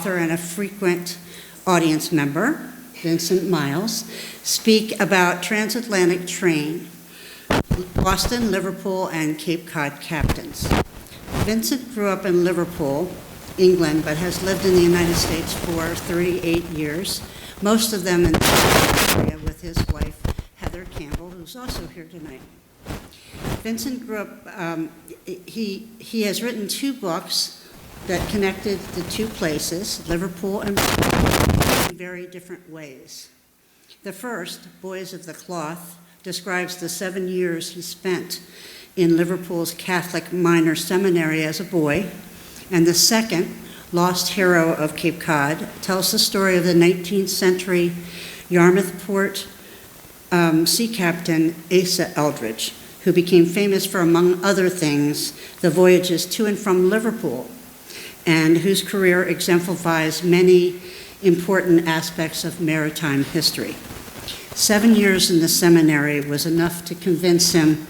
author and a frequent audience member, Vincent Miles, speak about transatlantic train, Boston, Liverpool, and Cape Cod captains. Vincent grew up in Liverpool, England, but has lived in the United States for 38 years, most of them in the area with his wife, Heather Campbell, who's also here tonight. Vincent grew up, he has written 2 books that connected the 2 places, Liverpool and Boston, in very different ways. The first, Boys of the Cloth, describes the 7 years he spent in Liverpool's Catholic minor seminary as a boy, and the second, Lost Hero of Cape Cod, tells the story of the 19th century Yarmouth port sea captain Asa Eldridge, who became famous for, among other things, the voyages to and from Liverpool, and whose career exemplifies many important aspects of maritime history. 7 years in the seminary was enough to convince him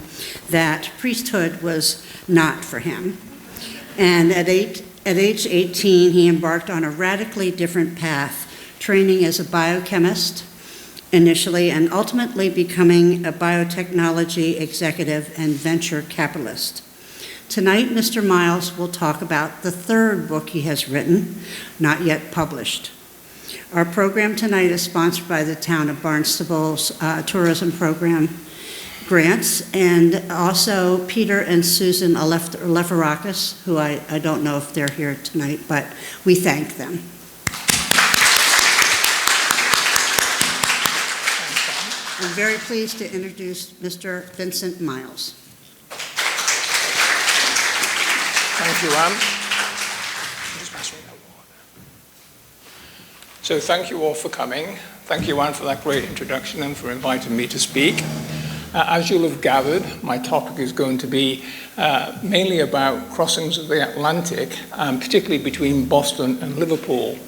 that priesthood was not for him. And at age 18, he embarked on a radically different path, training as a biochemist initially, and ultimately becoming a biotechnology executive and venture capitalist. Tonight, Mr. Miles will talk about the 3rd book he has written, not yet published. Our program tonight is sponsored by the town of Barnstable's tourism program grants, and also Peter and Susan Alefarakis, who I don't know if they're here tonight, but we thank them. I'm very pleased to introduce Mr. Vincent Miles. Thank you, Anne. So thank you all for coming. Thank you, Anne, for that great introduction and for inviting me to speak. As you'll have gathered, my topic is going to be mainly about crossings of the Atlantic, particularly between Boston and Liverpool.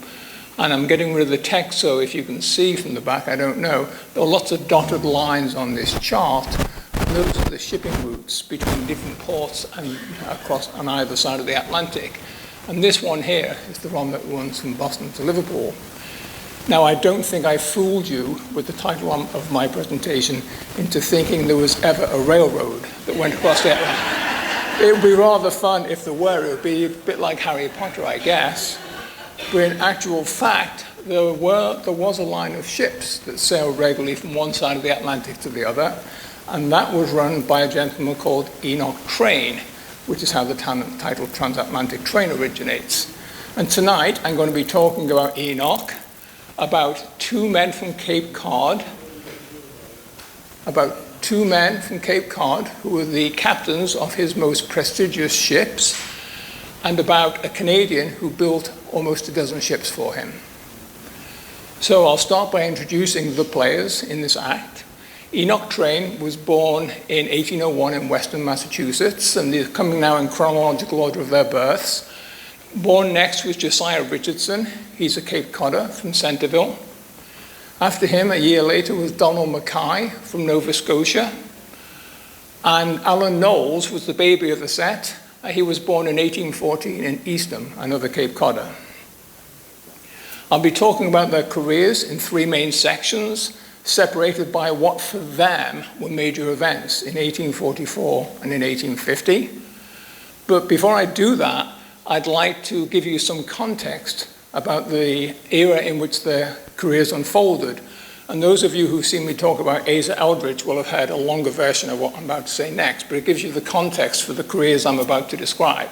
And I'm getting rid of the text, so if you can see from the back, I don't know. There are lots of dotted lines on this chart. And those are the shipping routes between different ports and across on either side of the Atlantic. And this one here is the one that runs from Boston to Liverpool. Now, I don't think I fooled you with the title of my presentation into thinking there was ever a railroad that went across the Atlantic. It would be rather fun if there were. It would be a bit like Harry Potter, I guess. But in actual fact, there was a line of ships that sailed regularly from one side of the Atlantic to the other, and that was run by a gentleman called Enoch Train, which is how the title Transatlantic Train originates. And tonight, I'm going to be talking about Enoch, about 2 men from Cape Cod, who were the captains of his most prestigious ships, and about a Canadian who built almost a dozen ships for him. So I'll start by introducing the players in this act. Enoch Train was born in 1801 in Western Massachusetts, and they're coming now in chronological order of their births. Born next was Josiah Richardson. He's a Cape Codder from Centerville. After him, a year later, was Donald Mackay from Nova Scotia. And Alan Knowles was the baby of the set. He was born in 1814 in Eastham, another Cape Codder. I'll be talking about their careers in 3 main sections, separated by what for them were major events in 1844 and in 1850. But before I do that, I'd like to give you some context about the era in which their careers unfolded. And those of you who've seen me talk about Asa Eldridge will have heard a longer version of what I'm about to say next, but it gives you the context for the careers I'm about to describe.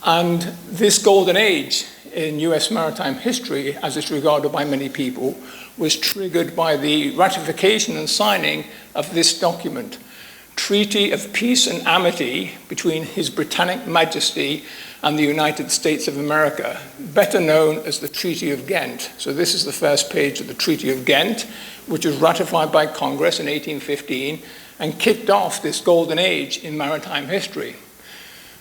And this golden age in US maritime history, as it's regarded by many people, was triggered by the ratification and signing of this document, Treaty of Peace and Amity between His Britannic Majesty and the United States of America, better known as the Treaty of Ghent. So this is the first page of the Treaty of Ghent, which was ratified by Congress in 1815 and kicked off this golden age in maritime history.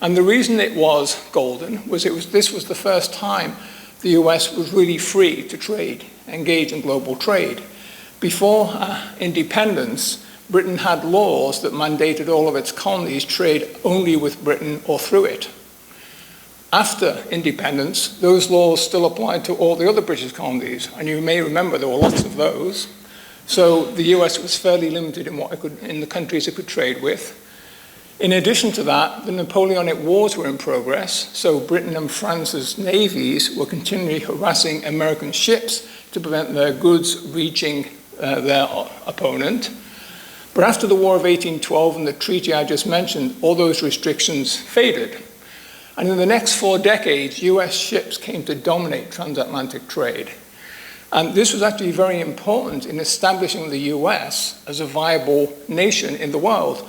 And the reason it was golden was this was the first time the US was really free to trade, engage in global trade. Before independence, Britain had laws that mandated all of its colonies trade only with Britain or through it. After independence, those laws still applied to all the other British colonies, and you may remember there were lots of those. So the US was fairly limited in the countries it could trade with. In addition to that, the Napoleonic Wars were in progress, so Britain and France's navies were continually harassing American ships to prevent their goods reaching their opponent. But after the War of 1812 and the treaty I just mentioned, all those restrictions faded. And in the next 4 decades, US ships came to dominate transatlantic trade. And this was actually very important in establishing the US as a viable nation in the world.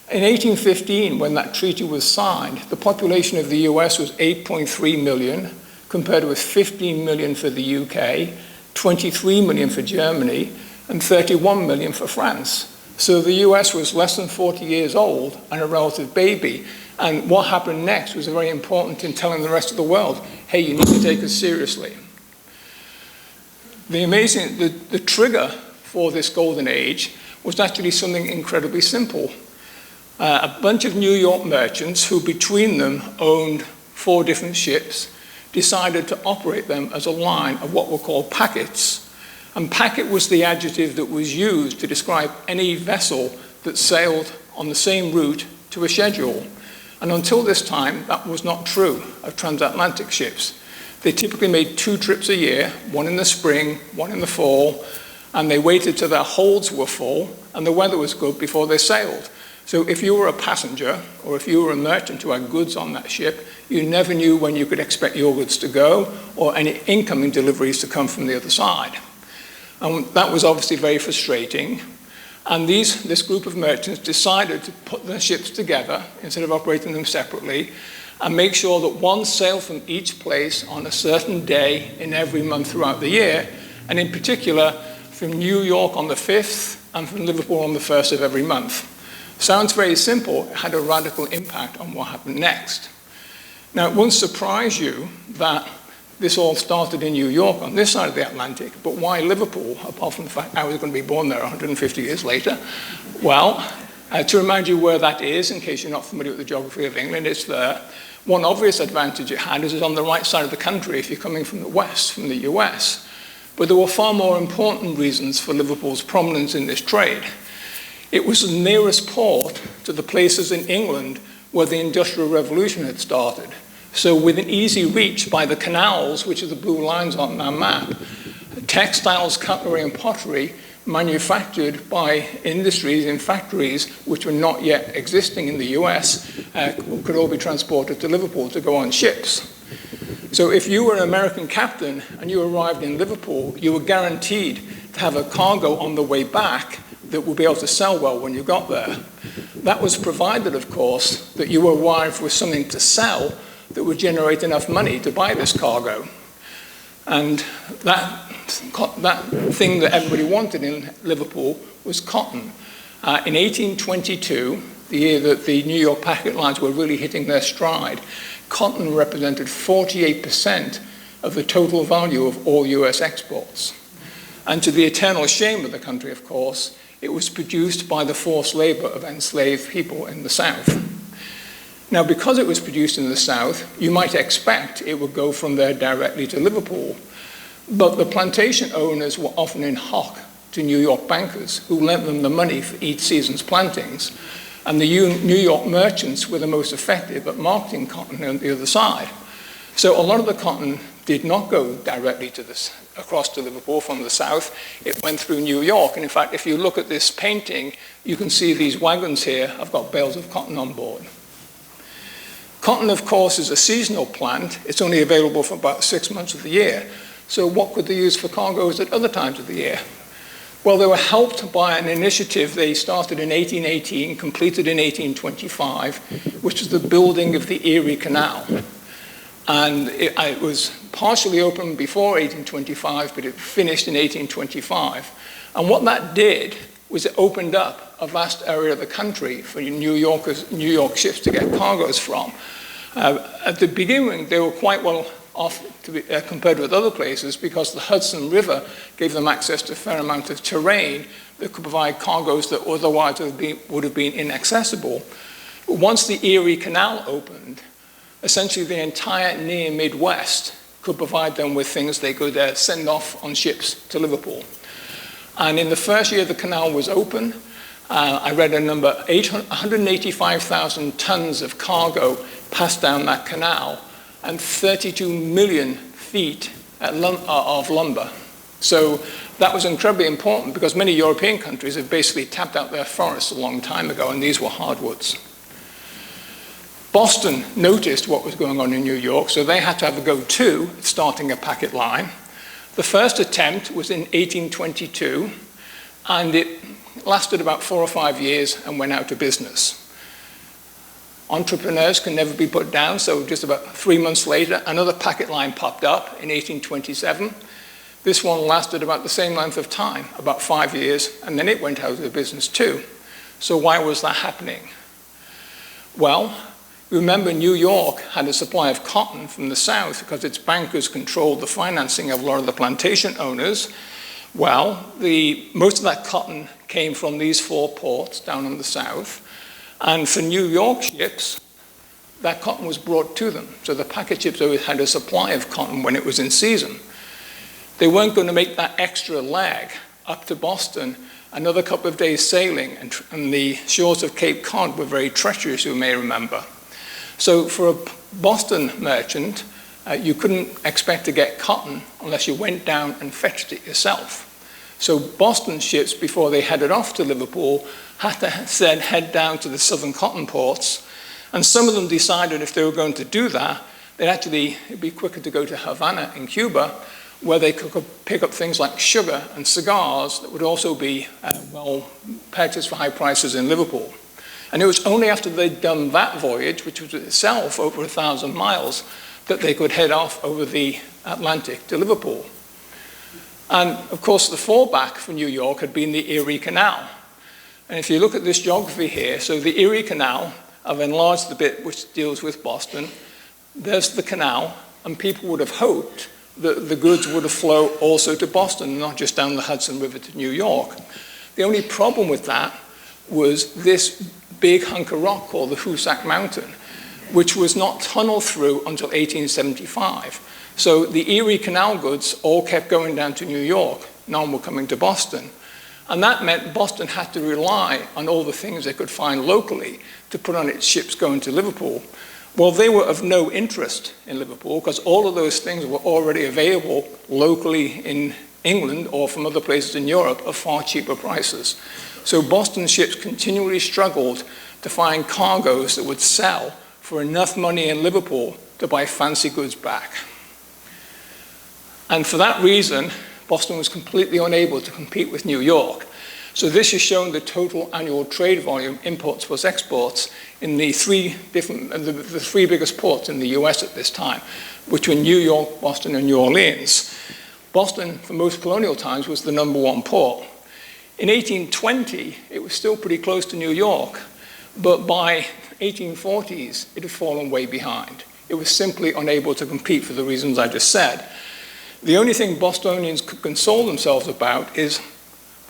In 1815, when that treaty was signed, the population of the US was 8.3 million, compared with 15 million for the UK, 23 million for Germany, and 31 million for France. So the US was less than 40 years old and a relative baby. And what happened next was very important in telling the rest of the world, hey, you need to take us seriously. The trigger for this golden age was actually something incredibly simple. A bunch of New York merchants who between them owned 4 different ships decided to operate them as a line of what were called packets. And packet was the adjective that was used to describe any vessel that sailed on the same route to a schedule. And until this time, that was not true of transatlantic ships. They typically made 2 trips a year, one in the spring, one in the fall, and they waited till their holds were full and the weather was good before they sailed. So if you were a passenger or if you were a merchant who had goods on that ship, you never knew when you could expect your goods to go or any incoming deliveries to come from the other side. And that was obviously very frustrating. And this group of merchants decided to put their ships together instead of operating them separately and make sure that one sailed from each place on a certain day in every month throughout the year, and in particular from New York on the 5th and from Liverpool on the 1st of every month. Sounds very simple, it had a radical impact on what happened next. Now, it won't surprise you that this all started in New York on this side of the Atlantic, but why Liverpool, apart from the fact I was going to be born there 150 years later? Well, to remind you where that is, in case you're not familiar with the geography of England, it's there. One obvious advantage it had is it's on the right side of the country if you're coming from the west, from the US. But there were far more important reasons for Liverpool's prominence in this trade. It was the nearest port to the places in England where the Industrial Revolution had started. So within easy reach by the canals, which are the blue lines on our map, textiles, cutlery, and pottery manufactured by industries in factories which were not yet existing in the US could all be transported to Liverpool to go on ships. So if you were an American captain and you arrived in Liverpool, you were guaranteed to have a cargo on the way back that would be able to sell well when you got there. That was provided, of course, that you arrived with something to sell that would generate enough money to buy this cargo. And that thing that everybody wanted in Liverpool was cotton. In 1822, the year that the New York packet lines were really hitting their stride, cotton represented 48% of the total value of all US exports. And to the eternal shame of the country, of course, it was produced by the forced labor of enslaved people in the South. Now, because it was produced in the South, you might expect it would go from there directly to Liverpool. But the plantation owners were often in hock to New York bankers who lent them the money for each season's plantings. And the New York merchants were the most effective at marketing cotton on the other side. So a lot of the cotton did not go directly across to Liverpool from the south. It went through New York. And in fact, if you look at this painting, you can see these wagons here have got bales of cotton on board. Cotton, of course, is a seasonal plant. It's only available for about 6 months of the year. So what could they use for cargoes at other times of the year? Well, they were helped by an initiative they started in 1818, completed in 1825, which is the building of the Erie Canal. And it was partially opened before 1825, but it finished in 1825. And what that did was it opened up a vast area of the country for New York ships to get cargoes from. At the beginning, they were quite well off compared with other places because the Hudson River gave them access to a fair amount of terrain that could provide cargoes that otherwise would have been inaccessible. But once the Erie Canal opened, essentially the entire near Midwest could provide them with things they could send off on ships to Liverpool. And in the first year the canal was open, I read a number, 185,000 tons of cargo passed down that canal and 32 million feet of lumber. So that was incredibly important because many European countries have basically tapped out their forests a long time ago, and these were hardwoods. Boston noticed what was going on in New York, so they had to have a go too, starting a packet line. The first attempt was in 1822, and it lasted about 4 or 5 years and went out of business. Entrepreneurs can never be put down, so just about 3 months later, another packet line popped up in 1827. This one lasted about the same length of time, about 5 years, and then it went out of business too. So why was that happening? Well, remember New York had a supply of cotton from the south because its bankers controlled the financing of a lot of the plantation owners. Well, most of that cotton came from these 4 ports down in the south. And for New York ships, that cotton was brought to them. So the packet ships always had a supply of cotton when it was in season. They weren't going to make that extra leg up to Boston, another couple of days sailing, and the shores of Cape Cod were very treacherous, you may remember. So for a Boston merchant, you couldn't expect to get cotton unless you went down and fetched it yourself. So Boston ships, before they headed off to Liverpool, had to head down to the southern cotton ports. And some of them decided if they were going to do that, it'd be quicker to go to Havana in Cuba, where they could pick up things like sugar and cigars that would also be well purchased for high prices in Liverpool. And it was only after they'd done that voyage, which was itself over 1,000 miles, that they could head off over the Atlantic to Liverpool. And of course, the fallback for New York had been the Erie Canal. And if you look at this geography here, so the Erie Canal, I've enlarged the bit which deals with Boston. There's the canal, and people would have hoped that the goods would have flowed also to Boston, not just down the Hudson River to New York. The only problem with that was this big hunk of rock called the Hoosac Mountain, which was not tunneled through until 1875. So the Erie Canal goods all kept going down to New York. None were coming to Boston. And that meant Boston had to rely on all the things they could find locally to put on its ships going to Liverpool. Well, they were of no interest in Liverpool because all of those things were already available locally in England or from other places in Europe at far cheaper prices. So Boston ships continually struggled to find cargoes that would sell for enough money in Liverpool to buy fancy goods back. And for that reason, Boston was completely unable to compete with New York. So this is showing the total annual trade volume, imports plus exports, in the three biggest ports in the US at this time, which were New York, Boston, and New Orleans. Boston, for most colonial times, was the #1 port. In 1820, it was still pretty close to New York, but by 1840s, it had fallen way behind. It was simply unable to compete for the reasons I just said. The only thing Bostonians could console themselves about is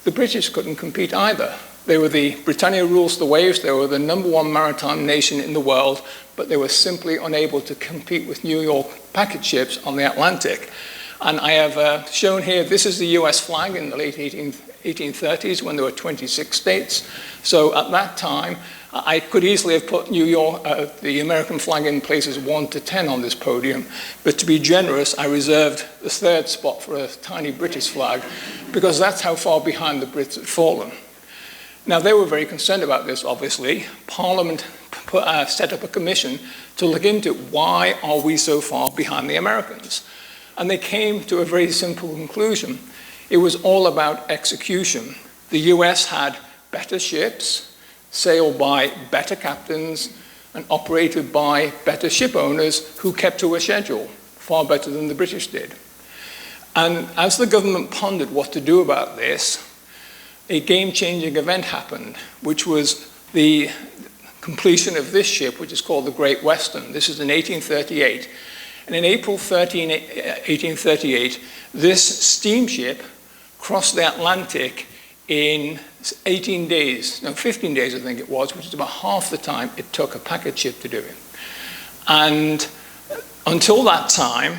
the British couldn't compete either. They were the Britannia rules the waves, they were the #1 maritime nation in the world, but they were simply unable to compete with New York packet ships on the Atlantic. And I have shown here, this is the US flag in the late 1830s when there were 26 states. So at that time, I could easily have put New York, the American flag in places 1 to 10 on this podium, but to be generous, I reserved the 3rd spot for a tiny British flag, because that's how far behind the Brits had fallen. Now, they were very concerned about this, obviously. Parliament set up a commission to look into why are we so far behind the Americans. And they came to a very simple conclusion. It was all about execution. The US had better ships, sailed by better captains, and operated by better ship owners who kept to a schedule, far better than the British did. And as the government pondered what to do about this, a game-changing event happened, which was the completion of this ship, which is called the Great Western. This is in 1838. And in April 1838, this steamship crossed the Atlantic in 15 days, I think it was, which is about half the time it took a packet ship to do it. And until that time,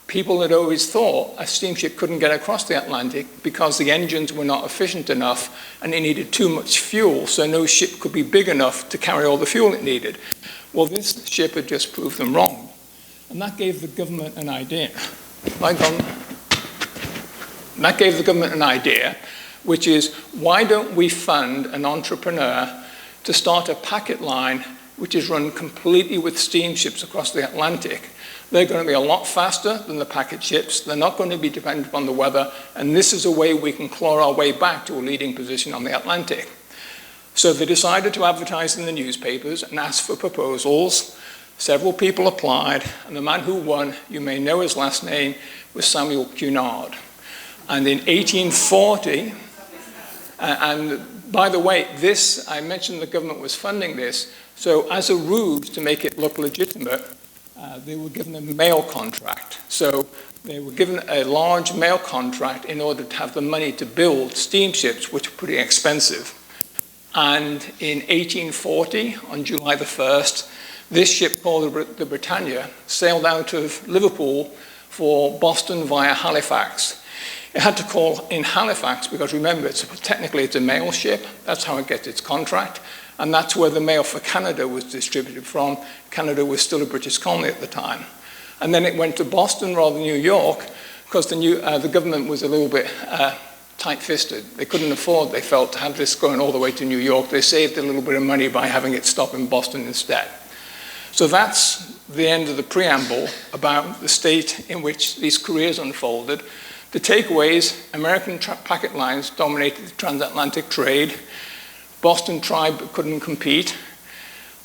people had always thought a steamship couldn't get across the Atlantic because the engines were not efficient enough and it needed too much fuel, so no ship could be big enough to carry all the fuel it needed. Well, this ship had just proved them wrong. And that gave the government an idea. That gave the government an idea, which is, why don't we fund an entrepreneur to start a packet line which is run completely with steamships across the Atlantic? They're going to be a lot faster than the packet ships. They're not going to be dependent upon the weather. And this is a way we can claw our way back to a leading position on the Atlantic. So they decided to advertise in the newspapers and ask for proposals. Several people applied. And the man who won, you may know his last name, was Samuel Cunard. And in 1840, and by the way, this, I mentioned the government was funding this. So as a ruse to make it look legitimate, they were given a mail contract. So they were given a large mail contract in order to have the money to build steamships, which were pretty expensive. And in 1840, on July the 1st, this ship called the Britannia sailed out of Liverpool for Boston via Halifax. It had to call in Halifax because, remember, technically it's a mail ship. That's how it gets its contract. And that's where the mail for Canada was distributed from. Canada was still a British colony at the time. And then it went to Boston rather than New York because the government was a little bit tight-fisted. They couldn't afford, they felt, to have this going all the way to New York. They saved a little bit of money by having it stop in Boston instead. So that's the end of the preamble about the state in which these careers unfolded. The takeaways: American packet lines dominated the transatlantic trade. Boston tribe couldn't compete.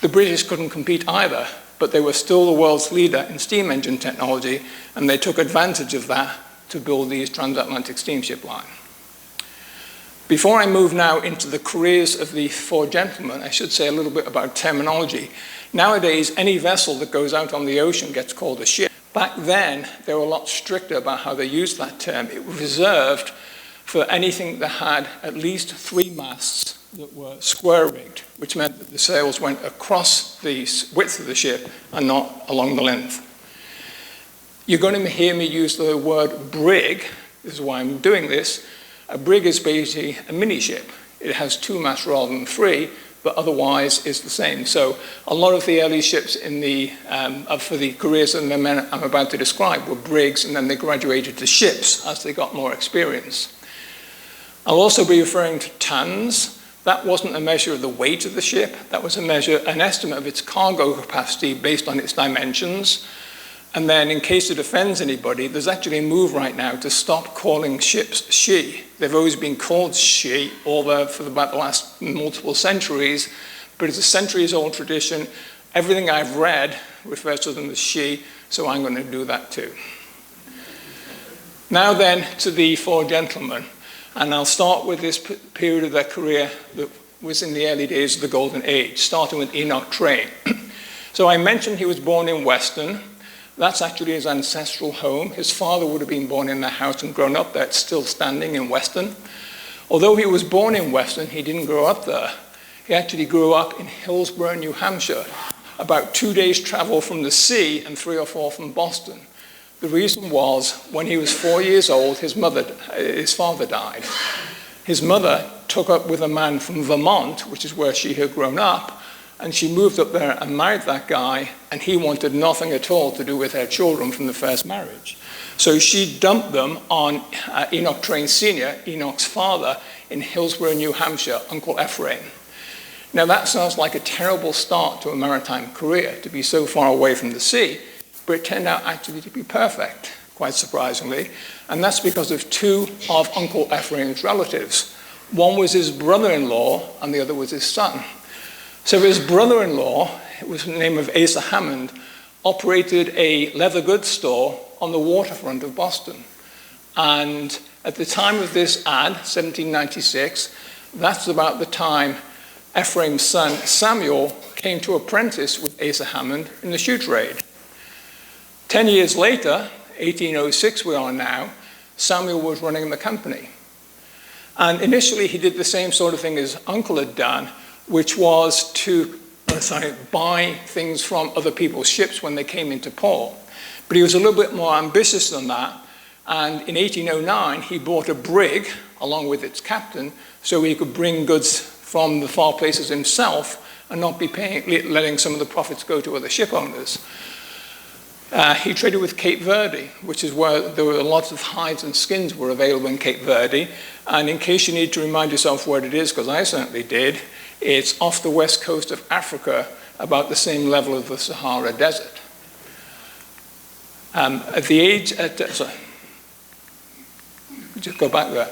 The British couldn't compete either, but they were still the world's leader in steam engine technology, and they took advantage of that to build these transatlantic steamship lines. Before I move now into the careers of the four gentlemen, I should say a little bit about terminology. Nowadays, any vessel that goes out on the ocean gets called a ship. Back then, they were a lot stricter about how they used that term. It was reserved for anything that had at least 3 masts that were square-rigged, which meant that the sails went across the width of the ship and not along the length. You're going to hear me use the word brig. This is why I'm doing this. A brig is basically a mini-ship. It has 2 masts rather than 3, but otherwise is the same. So a lot of the early ships in for the careers of the men I'm about to describe were brigs, and then they graduated to ships as they got more experience. I'll also be referring to tons. That wasn't a measure of the weight of the ship. That was an estimate of its cargo capacity based on its dimensions. And then, in case it offends anybody, there's actually a move right now to stop calling ships she. They've always been called she for about the last multiple centuries, but it's a centuries-old tradition. Everything I've read refers to them as she, so I'm going to do that too. Now then, to the four gentlemen. And I'll start with this period of their career that was in the early days of the Golden Age, starting with Enoch Train. So I mentioned he was born in Weston. That's actually his ancestral home. His father would have been born in the house and grown up there. It's still standing in Weston. Although he was born in Weston, he didn't grow up there. He actually grew up in Hillsborough, New Hampshire, about 2 days' travel from the sea and 3 or 4 from Boston. The reason was, when he was 4 years old, his father died. His mother took up with a man from Vermont, which is where she had grown up, and she moved up there and married that guy, and he wanted nothing at all to do with her children from the first marriage. So she dumped them on Enoch Train Sr., Enoch's father, in Hillsborough, New Hampshire, Uncle Ephraim. Now that sounds like a terrible start to a maritime career, to be so far away from the sea, but it turned out actually to be perfect, quite surprisingly, and that's because of 2 of Uncle Ephraim's relatives. One was his brother-in-law, and the other was his son. So his brother-in-law, it was the name of Asa Hammond, operated a leather goods store on the waterfront of Boston. And at the time of this ad, 1796, that's about the time Ephraim's son Samuel came to apprentice with Asa Hammond in the shoe trade. 10 years later, 1806 we are now, Samuel was running the company. And initially he did the same sort of thing as Uncle had done, which was to buy things from other people's ships when they came into port. But he was a little bit more ambitious than that. And in 1809, he bought a brig along with its captain so he could bring goods from the far places himself and not be letting some of the profits go to other ship owners. He traded with Cape Verde, which is where there were lots of hides and skins were available in Cape Verde. And in case you need to remind yourself where it is, because I certainly did, it's off the west coast of Africa, about the same level of the Sahara Desert. Just go back there.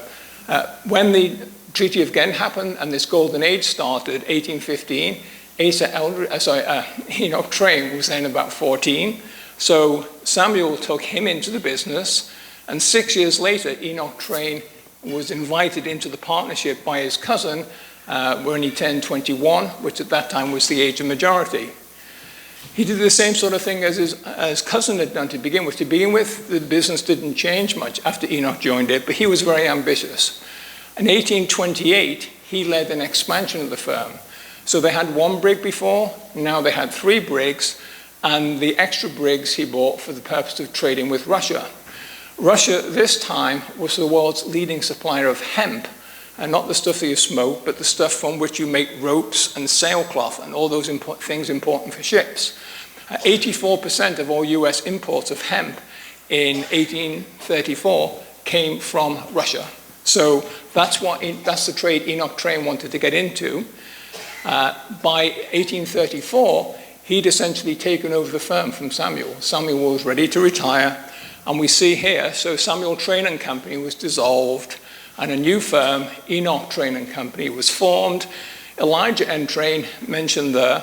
When the Treaty of Ghent happened and this Golden Age started, 1815, Enoch Train was then about 14. So Samuel took him into the business, and 6 years later, Enoch Train was invited into the partnership by his cousin when he turned 21, which at that time was the age of majority. He did the same sort of thing as his cousin had done to begin with. To begin with, the business didn't change much after Enoch joined it, but he was very ambitious. In 1828, he led an expansion of the firm. So they had one brig before, now they had 3 brigs, and the extra brigs he bought for the purpose of trading with Russia. Russia, this time, was the world's leading supplier of hemp, and not the stuff that you smoke, but the stuff from which you make ropes and sailcloth and all those things important for ships. 84% of all US imports of hemp in 1834 came from Russia. So that's the trade Enoch Train wanted to get into. By 1834, he'd essentially taken over the firm from Samuel. Samuel was ready to retire, and we see here, so Samuel Train and Company was dissolved, and a new firm, Enoch Train and Company, was formed. Elijah N. Train, mentioned there,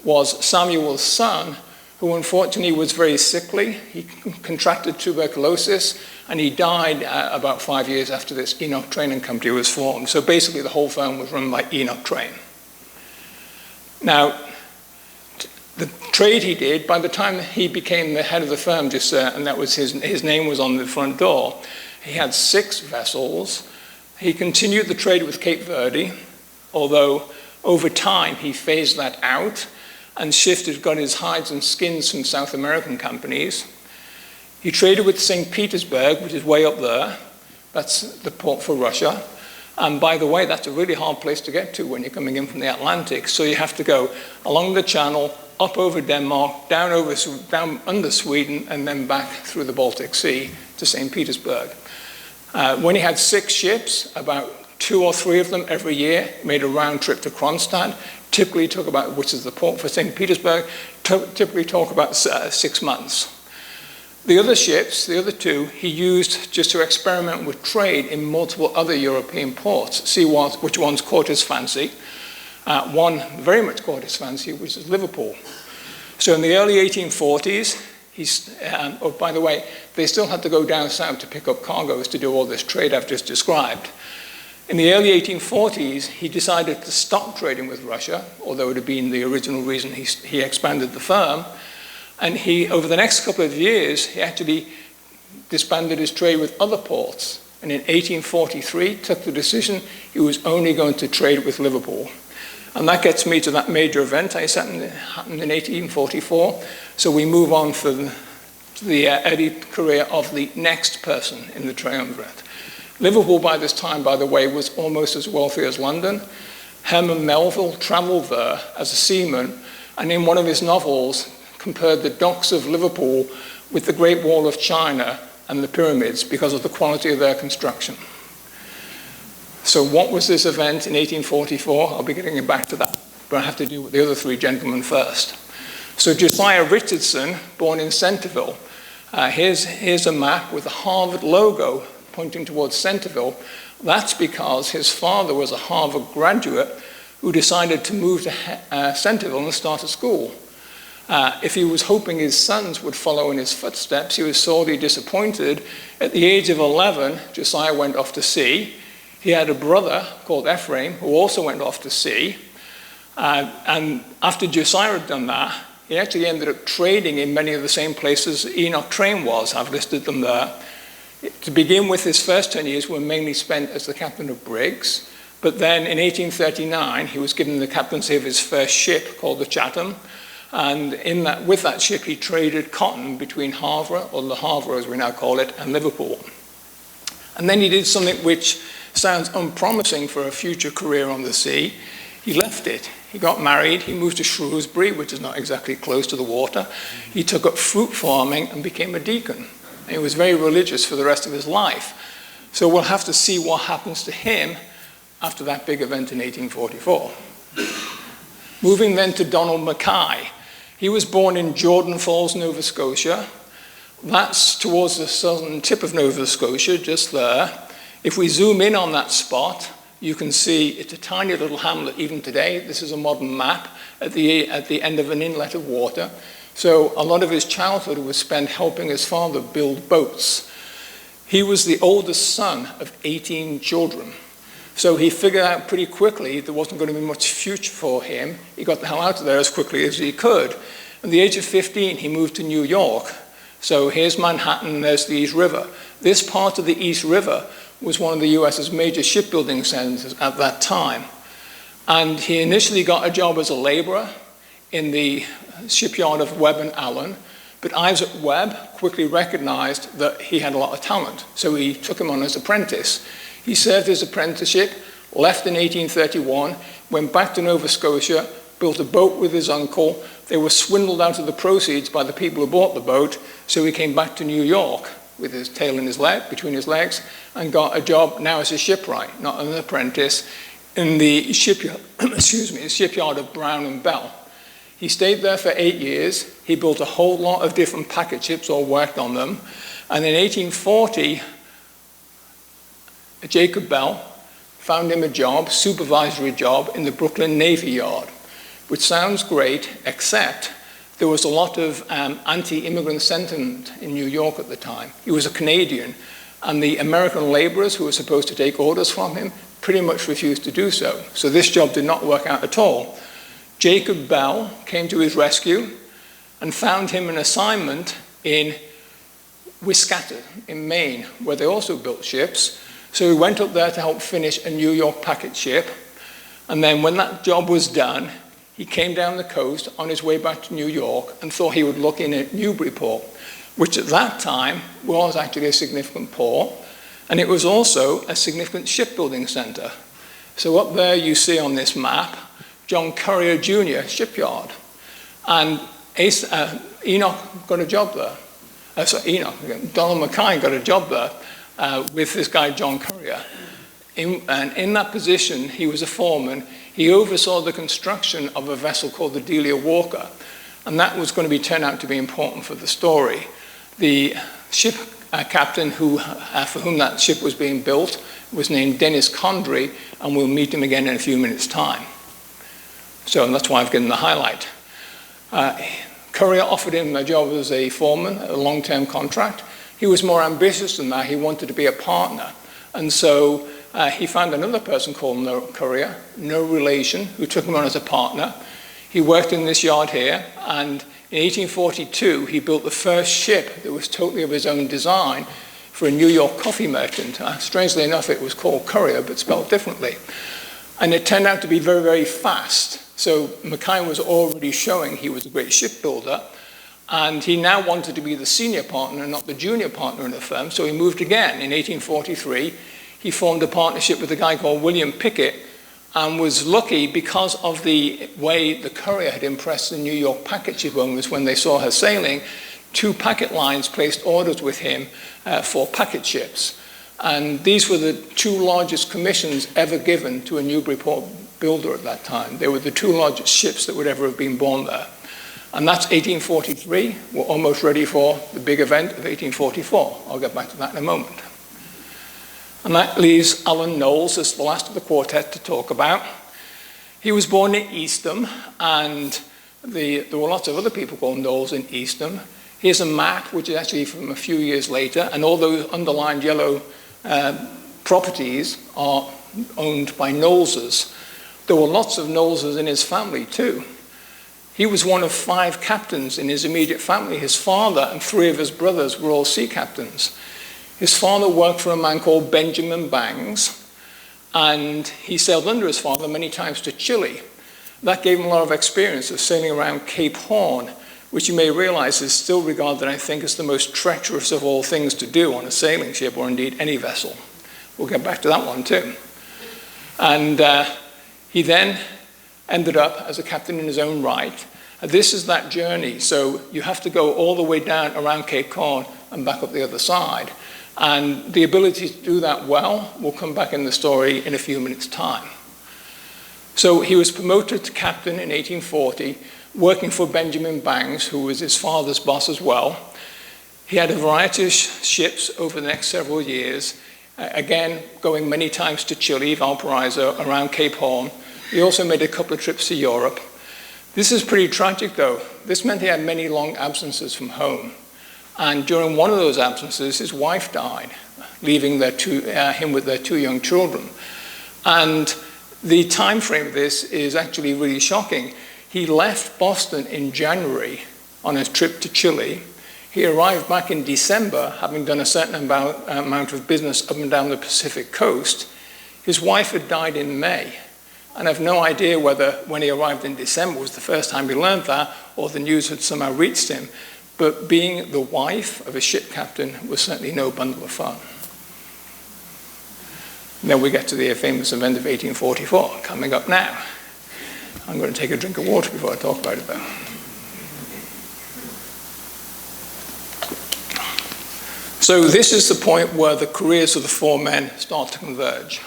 was Samuel's son, who unfortunately was very sickly. He contracted tuberculosis, and he died about 5 years after this Enoch Train and Company was formed. So basically the whole firm was run by Enoch Train. Now, the trade he did, by the time he became the head of the firm, and that was his name was on the front door, he had 6 vessels. He continued the trade with Cape Verde, although over time he phased that out and got his hides and skins from South American companies. He traded with St. Petersburg, which is way up there. That's the port for Russia. And by the way, that's a really hard place to get to when you're coming in from the Atlantic. So you have to go along the channel, up over Denmark, down under Sweden, and then back through the Baltic Sea to St. Petersburg. When he had 6 ships, about 2 or 3 of them every year made a round trip to Kronstadt, typically took about, which is the port for St. Petersburg, typically took about 6 months. The other ships, the other 2, he used just to experiment with trade in multiple other European ports, see which ones caught his fancy. One very much caught his fancy, which is Liverpool. So in the early 1840s, by the way, they still had to go down south to pick up cargoes to do all this trade I've just described. In the early 1840s, he decided to stop trading with Russia, although it had been the original reason he expanded the firm. And over the next couple of years, he actually disbanded his trade with other ports. And in 1843, took the decision he was only going to trade with Liverpool. And that gets me to that major event I said happened in 1844. So we move on for the early career of the next person in the triumvirate. Liverpool by this time, by the way, was almost as wealthy as London. Herman Melville traveled there as a seaman, and in one of his novels compared the docks of Liverpool with the Great Wall of China and the pyramids because of the quality of their construction. So what was this event in 1844? I'll be getting back to that, but I have to deal with the other 3 gentlemen first. So Josiah Richardson, born in Centerville. Here's a map with the Harvard logo pointing towards Centerville. That's because his father was a Harvard graduate who decided to move to Centerville and start a school. If he was hoping his sons would follow in his footsteps, he was sorely disappointed. At the age of 11, Josiah went off to sea. He had a brother called Ephraim who also went off to sea. And after Josiah had done that, he actually ended up trading in many of the same places Enoch Train was. I've listed them there. To begin with, his first 10 years were mainly spent as the captain of brigs. But then in 1839, he was given the captaincy of his first ship called the Chatham. And with that ship, he traded cotton between Havre, or Le Havre as we now call it, and Liverpool. And then he did something which sounds unpromising for a future career on the sea. He left it. He got married. He moved to Shrewsbury, which is not exactly close to the water. He took up fruit farming and became a deacon. And he was very religious for the rest of his life. So we'll have to see what happens to him after that big event in 1844. Moving then to Donald Mackay. He was born in Jordan Falls, Nova Scotia. That's towards the southern tip of Nova Scotia, just there. If we zoom in on that spot, you can see it's a tiny little hamlet even today. This is a modern map at the end of an inlet of water. So a lot of his childhood was spent helping his father build boats. He was the oldest son of 18 children. So he figured out pretty quickly there wasn't going to be much future for him. He got the hell out of there as quickly as he could. At the age of 15, he moved to New York. So here's Manhattan, there's the East River. This part of the East River was one of the US's major shipbuilding centers at that time. And he initially got a job as a laborer in the shipyard of Webb and Allen, but Isaac Webb quickly recognized that he had a lot of talent, so he took him on as apprentice. He served his apprenticeship, left in 1831, went back to Nova Scotia, built a boat with his uncle. They were swindled out of the proceeds by the people who bought the boat, so he came back to New York with his tail in his leg, between his legs, and got a job now as a shipwright, not an apprentice, in the shipyard, shipyard of Brown and Bell. He stayed there for 8 years. He built a whole lot of different packet ships or worked on them. And in 1840, Jacob Bell found him a job, supervisory job, in the Brooklyn Navy Yard, which sounds great, except there was a lot of anti-immigrant sentiment in New York at the time. He was a Canadian, and the American laborers who were supposed to take orders from him pretty much refused to do so. So this job did not work out at all. Jacob Bell came to his rescue and found him an assignment in Wiscasset in Maine, where they also built ships. So he went up there to help finish a New York packet ship. And then when that job was done, he came down the coast on his way back to New York and thought he would look in at Newburyport, which at that time was actually a significant port. And it was also a significant shipbuilding center. So up there you see on this map, John Currier Jr. shipyard. And Enoch got a job there. Donald Mackay got a job there with this guy, John Currier. And in that position, he was a foreman. He oversaw the construction of a vessel called the Delia Walker. And that was going to turn out to be important for the story. The ship captain for whom that ship was being built was named Dennis Condrey, and we'll meet him again in a few minutes' time. So that's why I've given the highlight. Currier offered him a job as a foreman, a long-term contract. He was more ambitious than that. He wanted to be a partner. And so he found another person called Currier, no relation, who took him on as a partner. He worked in this yard here, and in 1842, he built the first ship that was totally of his own design for a New York coffee merchant. Strangely enough, it was called Currier, but spelled differently. And it turned out to be very, very fast. So Mackay was already showing he was a great shipbuilder, and he now wanted to be the senior partner, not the junior partner in the firm, so he moved again. In 1843, he formed a partnership with a guy called William Pickett, and was lucky because of the way the Currier had impressed the New York packet ship owners when they saw her sailing. 2 packet lines placed orders with him for packet ships. And these were the 2 largest commissions ever given to a Newburyport builder at that time. They were the 2 largest ships that would ever have been born there. And that's 1843. We're almost ready for the big event of 1844. I'll get back to that in a moment. And that leaves Alan Knowles as the last of the quartet to talk about. He was born in Eastham, and there were lots of other people called Knowles in Eastham. Here's a map, which is actually from a few years later, and all those underlined yellow properties are owned by Knowleses. There were lots of Knowleses in his family too. He was one of 5 captains in his immediate family. His father and 3 of his brothers were all sea captains. His father worked for a man called Benjamin Bangs, and he sailed under his father many times to Chile. That gave him a lot of experience of sailing around Cape Horn, which you may realize is still regarded, I think, as the most treacherous of all things to do on a sailing ship, or indeed any vessel. We'll get back to that one too. And he then ended up as a captain in his own right. This is that journey, so you have to go all the way down around Cape Cod and back up the other side. And the ability to do that well will come back in the story in a few minutes' time. So he was promoted to captain in 1840, working for Benjamin Bangs, who was his father's boss as well. He had a variety of ships over the next several years, again, going many times to Chile, Valparaiso, around Cape Horn. He also made a couple of trips to Europe. This is pretty tragic, though. This meant he had many long absences from home. And during one of those absences, his wife died, leaving him with their 2 young children. And the time frame of this is actually really shocking. He left Boston in January on a trip to Chile. He arrived back in December, having done a certain amount of business up and down the Pacific coast. His wife had died in May. And I have no idea whether when he arrived in December was the first time he learned that, or the news had somehow reached him. But being the wife of a ship captain was certainly no bundle of fun. Then we get to the famous event of 1844, coming up now. I'm going to take a drink of water before I talk about it, though. So this is the point where the careers of the 4 men start to converge.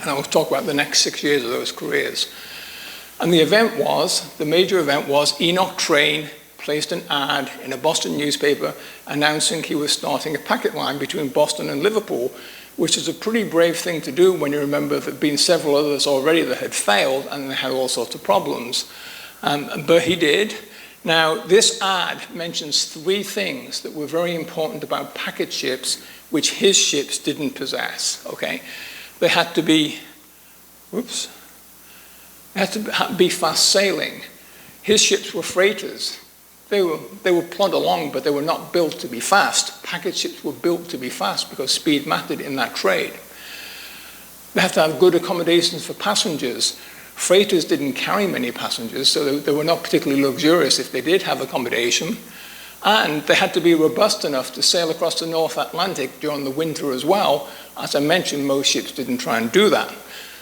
And I will talk about the next 6 years of those careers. And the major event was Enoch Train placed an ad in a Boston newspaper announcing he was starting a packet line between Boston and Liverpool, which is a pretty brave thing to do when you remember there had been several others already that had failed and they had all sorts of problems. But he did. Now, this ad mentions 3 things that were very important about packet ships, which his ships didn't possess, okay? They had to be, fast sailing. His ships were freighters. They would plod along, but they were not built to be fast. Packet ships were built to be fast because speed mattered in that trade. They have to have good accommodations for passengers. Freighters didn't carry many passengers, so they were not particularly luxurious if they did have accommodation. And they had to be robust enough to sail across the North Atlantic during the winter as well. As I mentioned, most ships didn't try and do that.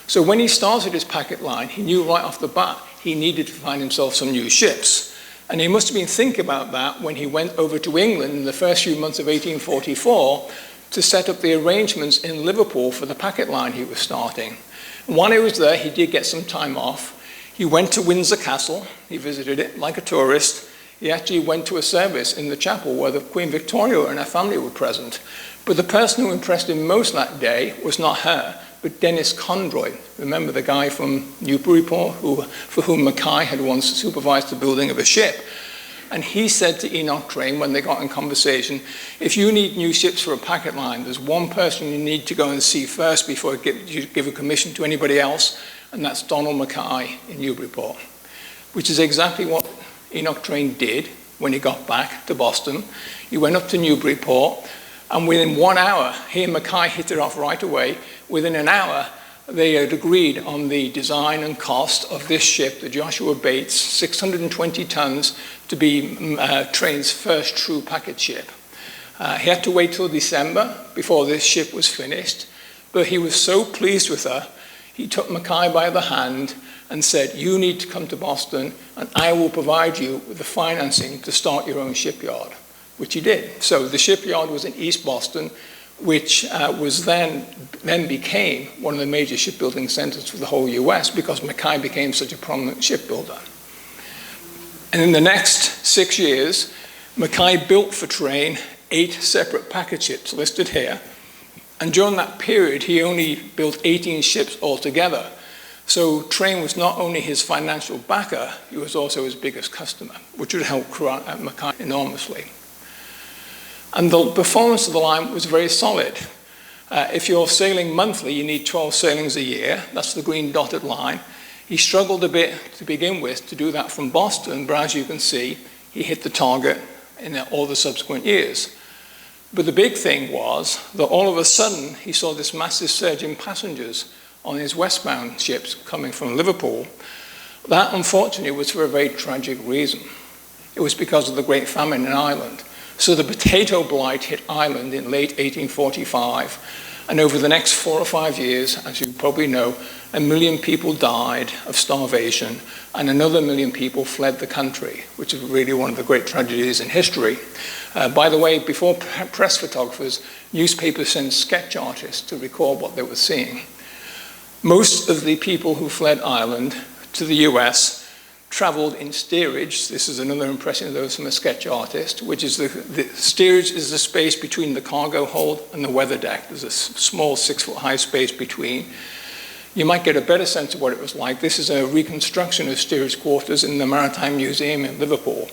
So when he started his packet line, he knew right off the bat he needed to find himself some new ships. And he must have been thinking about that when he went over to England in the first few months of 1844 to set up the arrangements in Liverpool for the packet line he was starting. And while he was there, he did get some time off. He went to Windsor Castle. He visited it like a tourist. He actually went to a service in the chapel where the Queen Victoria and her family were present. But the person who impressed him most that day was not her, but Dennis Conroy. Remember the guy from Newburyport for whom Mackay had once supervised the building of a ship. And he said to Enoch Train when they got in conversation, if you need new ships for a packet line, there's one person you need to go and see first before you give a commission to anybody else, and that's Donald Mackay in Newburyport, which is exactly what Enoch Train did when he got back to Boston. He went up to Newburyport, and within 1 hour, he and Mackay hit it off right away. Within an hour, they had agreed on the design and cost of this ship, the Joshua Bates, 620 tons, to be Train's first true packet ship. He had to wait till December before this ship was finished, but he was so pleased with her, he took Mackay by the hand and said, you need to come to Boston, and I will provide you with the financing to start your own shipyard, which he did. So the shipyard was in East Boston, which was then became one of the major shipbuilding centers for the whole US because Mackay became such a prominent shipbuilder. And in the next 6 years, Mackay built for Train 8 separate packet ships listed here. And during that period, he only built 18 ships altogether. So Train was not only his financial backer, he was also his biggest customer, which would help Mackay enormously. And the performance of the line was very solid. If you're sailing monthly, you need 12 sailings a year. That's the green dotted line. He struggled a bit to begin with to do that from Boston, but as you can see, he hit the target in all the subsequent years. But the big thing was that all of a sudden he saw this massive surge in passengers on his westbound ships coming from Liverpool. That, unfortunately, was for a very tragic reason. It was because of the Great Famine in Ireland. So the potato blight hit Ireland in late 1845, and over the next 4 or 5 years, as you probably know, 1 million people died of starvation, and another 1 million people fled the country, which is really one of the great tragedies in history. By the way, before press photographers, newspapers sent sketch artists to record what they were seeing. Most of the people who fled Ireland to the US traveled in steerage. This is another impression of those from a sketch artist, which is the steerage is the space between the cargo hold and the weather deck. There's a small 6-foot high space between. You might get a better sense of what it was like. This is a reconstruction of steerage quarters in the Maritime Museum in Liverpool.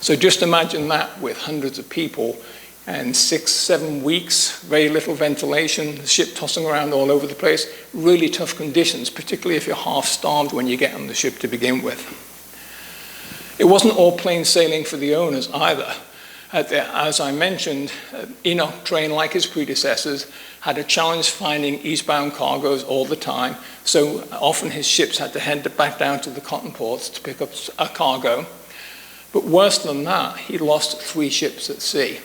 So just imagine that with hundreds of people and 6-7 weeks, very little ventilation, the ship tossing around all over the place, really tough conditions, particularly if you're half-starved when you get on the ship to begin with. It wasn't all plain sailing for the owners either. As I mentioned, Enoch Train, like his predecessors, had a challenge finding eastbound cargoes all the time, so often his ships had to head back down to the cotton ports to pick up a cargo. But worse than that, he lost 3 ships at sea,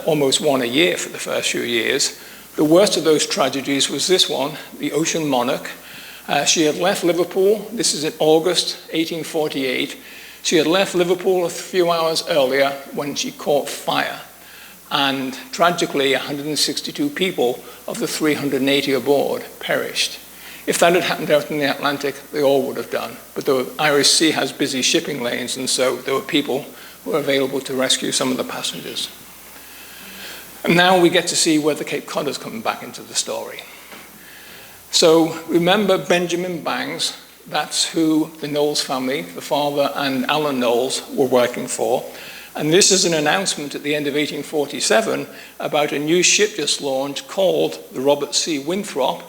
almost 1 a year for the first few years. The worst of those tragedies was this one, the Ocean Monarch. She had left Liverpool, this is in August 1848. She had left Liverpool a few hours earlier when she caught fire. And tragically, 162 people of the 380 aboard perished. If that had happened out in the Atlantic, they all would have done. But the Irish Sea has busy shipping lanes, and so there were people who were available to rescue some of the passengers. And now we get to see where the Cape Cod is coming back into the story. So remember Benjamin Bangs, that's who the Knowles family, the father and Alan Knowles, were working for. And this is an announcement at the end of 1847 about a new ship just launched called the Robert C. Winthrop,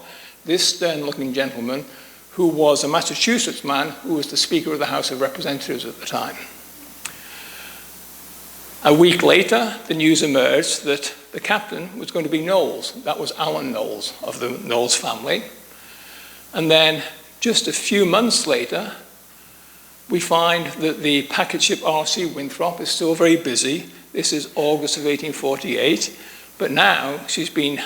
this stern-looking gentleman who was a Massachusetts man who was the Speaker of the House of Representatives at the time. A week later, the news emerged that the captain was going to be Knowles. That was Alan Knowles of the Knowles family. And then just a few months later, we find that the packet ship R.C. Winthrop is still very busy. This is August of 1848, but now she's been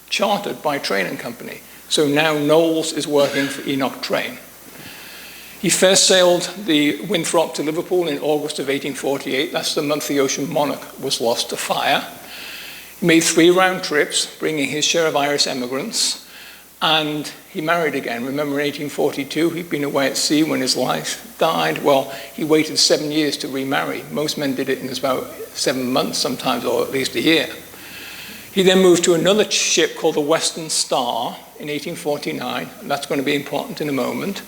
chartered by Train & Company. So now Knowles is working for Enoch Train. He first sailed the Winthrop to Liverpool in August of 1848. That's the month the Ocean Monarch was lost to fire. He made 3 round trips, bringing his share of Irish emigrants, and he married again. Remember in 1842, he'd been away at sea when his wife died. Well, he waited 7 years to remarry. Most men did it in about 7 months sometimes, or at least a year. He then moved to another ship called the Western Star in 1849, and that's going to be important in a moment.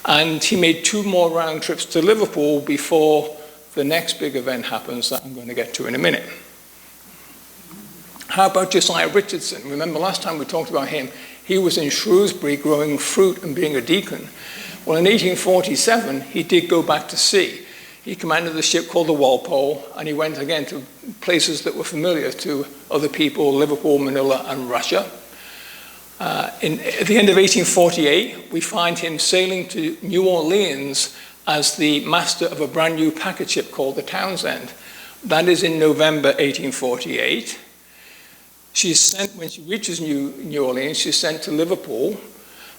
And he made 2 more round trips to Liverpool before the next big event happens that I'm going to get to in a minute. How about Josiah Richardson? Remember last time we talked about him, he was in Shrewsbury growing fruit and being a deacon. Well, in 1847, he did go back to sea. He commanded the ship called the Walpole, and he went again to places that were familiar to other people, Liverpool, Manila, and Russia. At the end of 1848, we find him sailing to New Orleans as the master of a brand new packet ship called the Townsend. That is in November 1848. She's sent, when she reaches New Orleans, she's sent to Liverpool,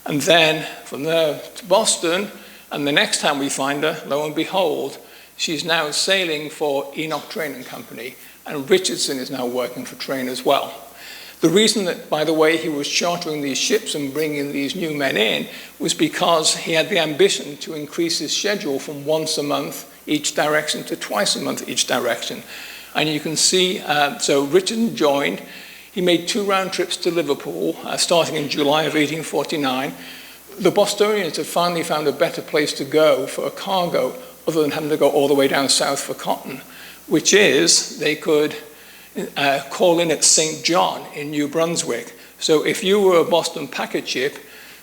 and then from there to Boston, and the next time we find her, lo and behold, she's now sailing for Enoch Train & Company, and Richardson is now working for Train as well. The reason that, by the way, he was chartering these ships and bringing these new men in was because he had the ambition to increase his schedule from once a month each direction to twice a month each direction. And you can see, so Richardson joined. He made 2 round trips to Liverpool, starting in July of 1849. The Bostonians had finally found a better place to go for a cargo other than having to go all the way down south for cotton, which is they could call in at St. John in New Brunswick. So if you were a Boston packet ship,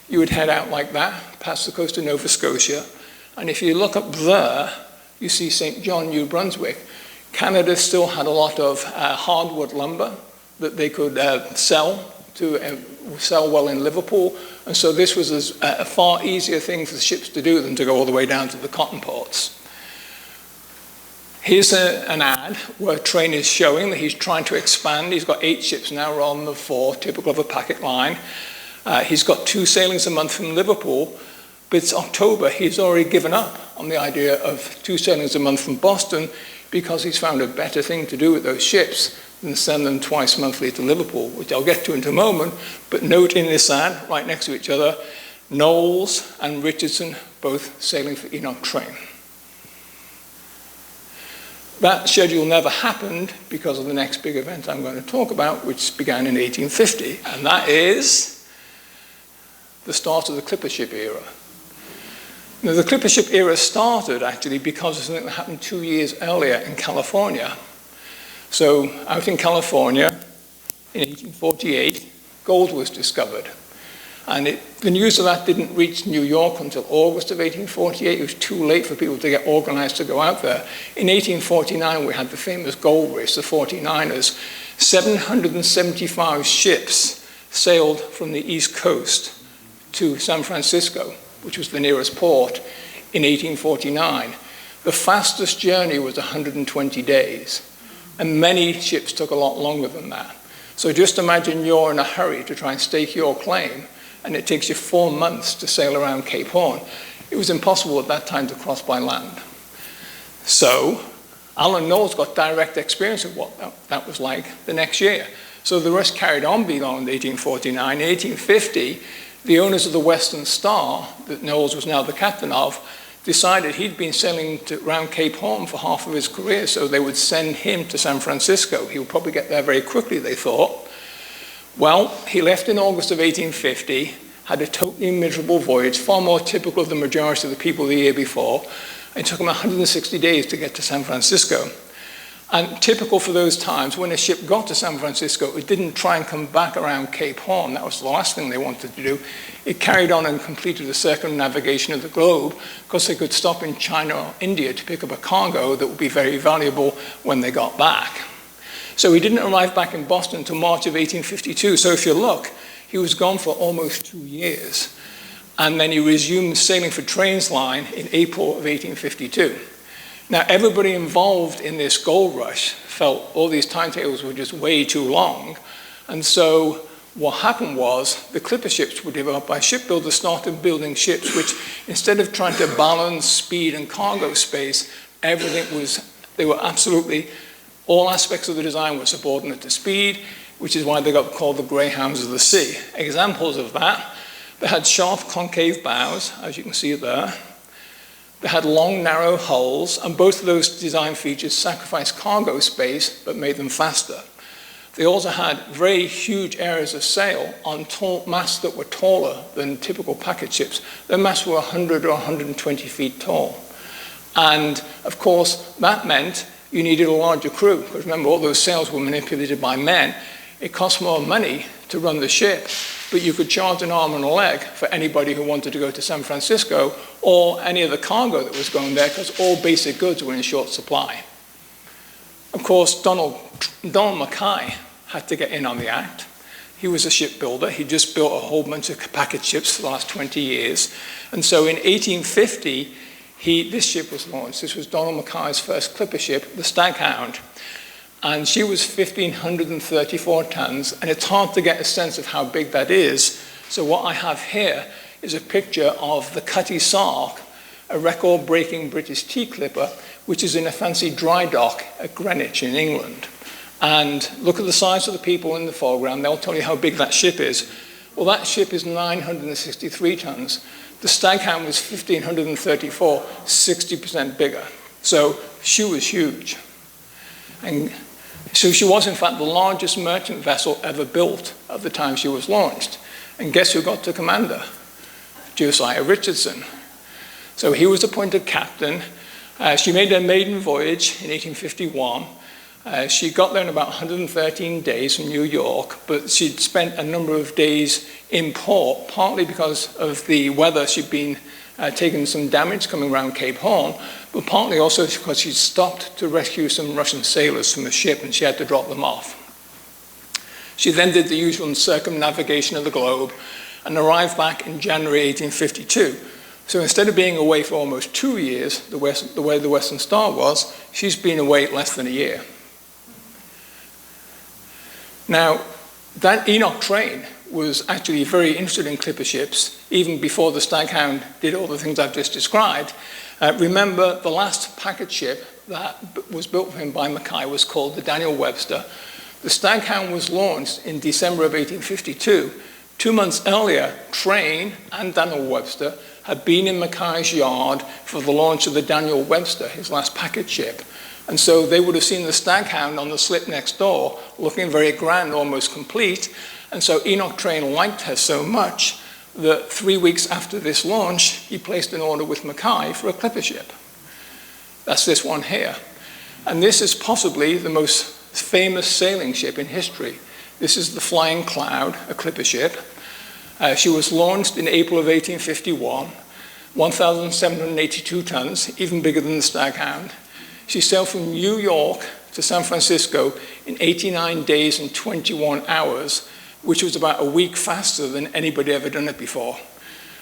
you would head out like that, past the coast of Nova Scotia. And if you look up there, you see St. John, New Brunswick. Canada still had a lot of hardwood lumber that they could sell well in Liverpool, and so this was a far easier thing for the ships to do than to go all the way down to the cotton ports. Here's an ad where Train is showing that he's trying to expand. He's got 8 ships now rather than the 4, typical of a packet line. He's got 2 sailings a month from Liverpool, but it's October. He's already given up on the idea of 2 sailings a month from Boston because he's found a better thing to do with those ships than send them twice monthly to Liverpool, which I'll get to in a moment. But note in this ad, right next to each other, Knowles and Richardson both sailing for Enoch Train. That schedule never happened because of the next big event I'm going to talk about, which began in 1850, and that is the start of the clipper ship era. Now, the clipper ship era started actually because of something that happened 2 years earlier in California. So out in California in 1848, gold was discovered. And the news of that didn't reach New York until August of 1848. It was too late for people to get organized to go out there. In 1849, we had the famous gold race, the 49ers. 775 ships sailed from the East Coast to San Francisco, which was the nearest port, in 1849. The fastest journey was 120 days, and many ships took a lot longer than that. So just imagine you're in a hurry to try and stake your claim, and it takes you 4 months to sail around Cape Horn. It was impossible at that time to cross by land. So Alan Knowles got direct experience of what that was like the next year. So the rest carried on beyond 1849. In 1850, the owners of the Western Star, that Knowles was now the captain of, decided he'd been sailing around Cape Horn for half of his career, so they would send him to San Francisco. He would probably get there very quickly, they thought. Well, he left in August of 1850, had a totally miserable voyage, far more typical of the majority of the people the year before. It took him 160 days to get to San Francisco. And typical for those times, when a ship got to San Francisco, it didn't try and come back around Cape Horn. That was the last thing they wanted to do. It carried on and completed the circumnavigation of the globe because they could stop in China or India to pick up a cargo that would be very valuable when they got back. So he didn't arrive back in Boston until March of 1852. So if you look, he was gone for almost 2 years. And then he resumed sailing for Train's Line in April of 1852. Now, everybody involved in this gold rush felt all these timetables were just way too long. And so what happened was the clipper ships were developed by shipbuilders, started building ships which, instead of trying to balance speed and cargo space, they were absolutely, all aspects of the design were subordinate to speed, which is why they got called the Greyhounds of the Sea. Examples of that, they had sharp concave bows, as you can see there. They had long, narrow hulls, and both of those design features sacrificed cargo space, but made them faster. They also had very huge areas of sail on tall masts that were taller than typical packet ships. Their masts were 100 or 120 feet tall. And of course, that meant you needed a larger crew, because remember, all those sails were manipulated by men. It cost more money to run the ship, but you could charge an arm and a leg for anybody who wanted to go to San Francisco or any of the cargo that was going there, because all basic goods were in short supply. Of course, Donald Mackay had to get in on the act. He was a shipbuilder. He just built a whole bunch of packet ships for the last 20 years. And so in 1850, this ship was launched. This was Donald Mackay's first clipper ship, the Staghound. And she was 1,534 tons, and it's hard to get a sense of how big that is. So what I have here is a picture of the Cutty Sark, a record-breaking British tea clipper, which is in a fancy dry dock at Greenwich in England. And look at the size of the people in the foreground. They'll tell you how big that ship is. Well, that ship is 963 tons. The Staghound was 1,534, 60% bigger. So she was huge. And so she was, in fact, the largest merchant vessel ever built at the time she was launched. And guess who got to command her? Josiah Richardson. So he was appointed captain. She made her maiden voyage in 1851. She got there in about 113 days from New York, but she'd spent a number of days in port, partly because of the weather. She'd been taken some damage coming around Cape Horn, but partly also because she stopped to rescue some Russian sailors from a ship and she had to drop them off. She then did the usual circumnavigation of the globe and arrived back in January 1852. So instead of being away for almost 2 years, the way the Western Star was, she's been away less than a year. Now, that Enoch train was actually very interested in clipper ships, even before the Staghound did all the things I've just described. Remember, the last packet ship that was built for him by Mackay was called the Daniel Webster. The Staghound was launched in December of 1852. 2 months earlier, Train and Daniel Webster had been in Mackay's yard for the launch of the Daniel Webster, his last packet ship. And so they would have seen the Staghound on the slip next door, looking very grand, almost complete. And so Enoch Train liked her so much that 3 weeks after this launch, he placed an order with Mackay for a clipper ship. That's this one here. And this is possibly the most famous sailing ship in history. This is the Flying Cloud, a clipper ship. She was launched in April of 1851, 1,782 tons, even bigger than the Staghound. She sailed from New York to San Francisco in 89 days and 21 hours, which was about a week faster than anybody ever done it before.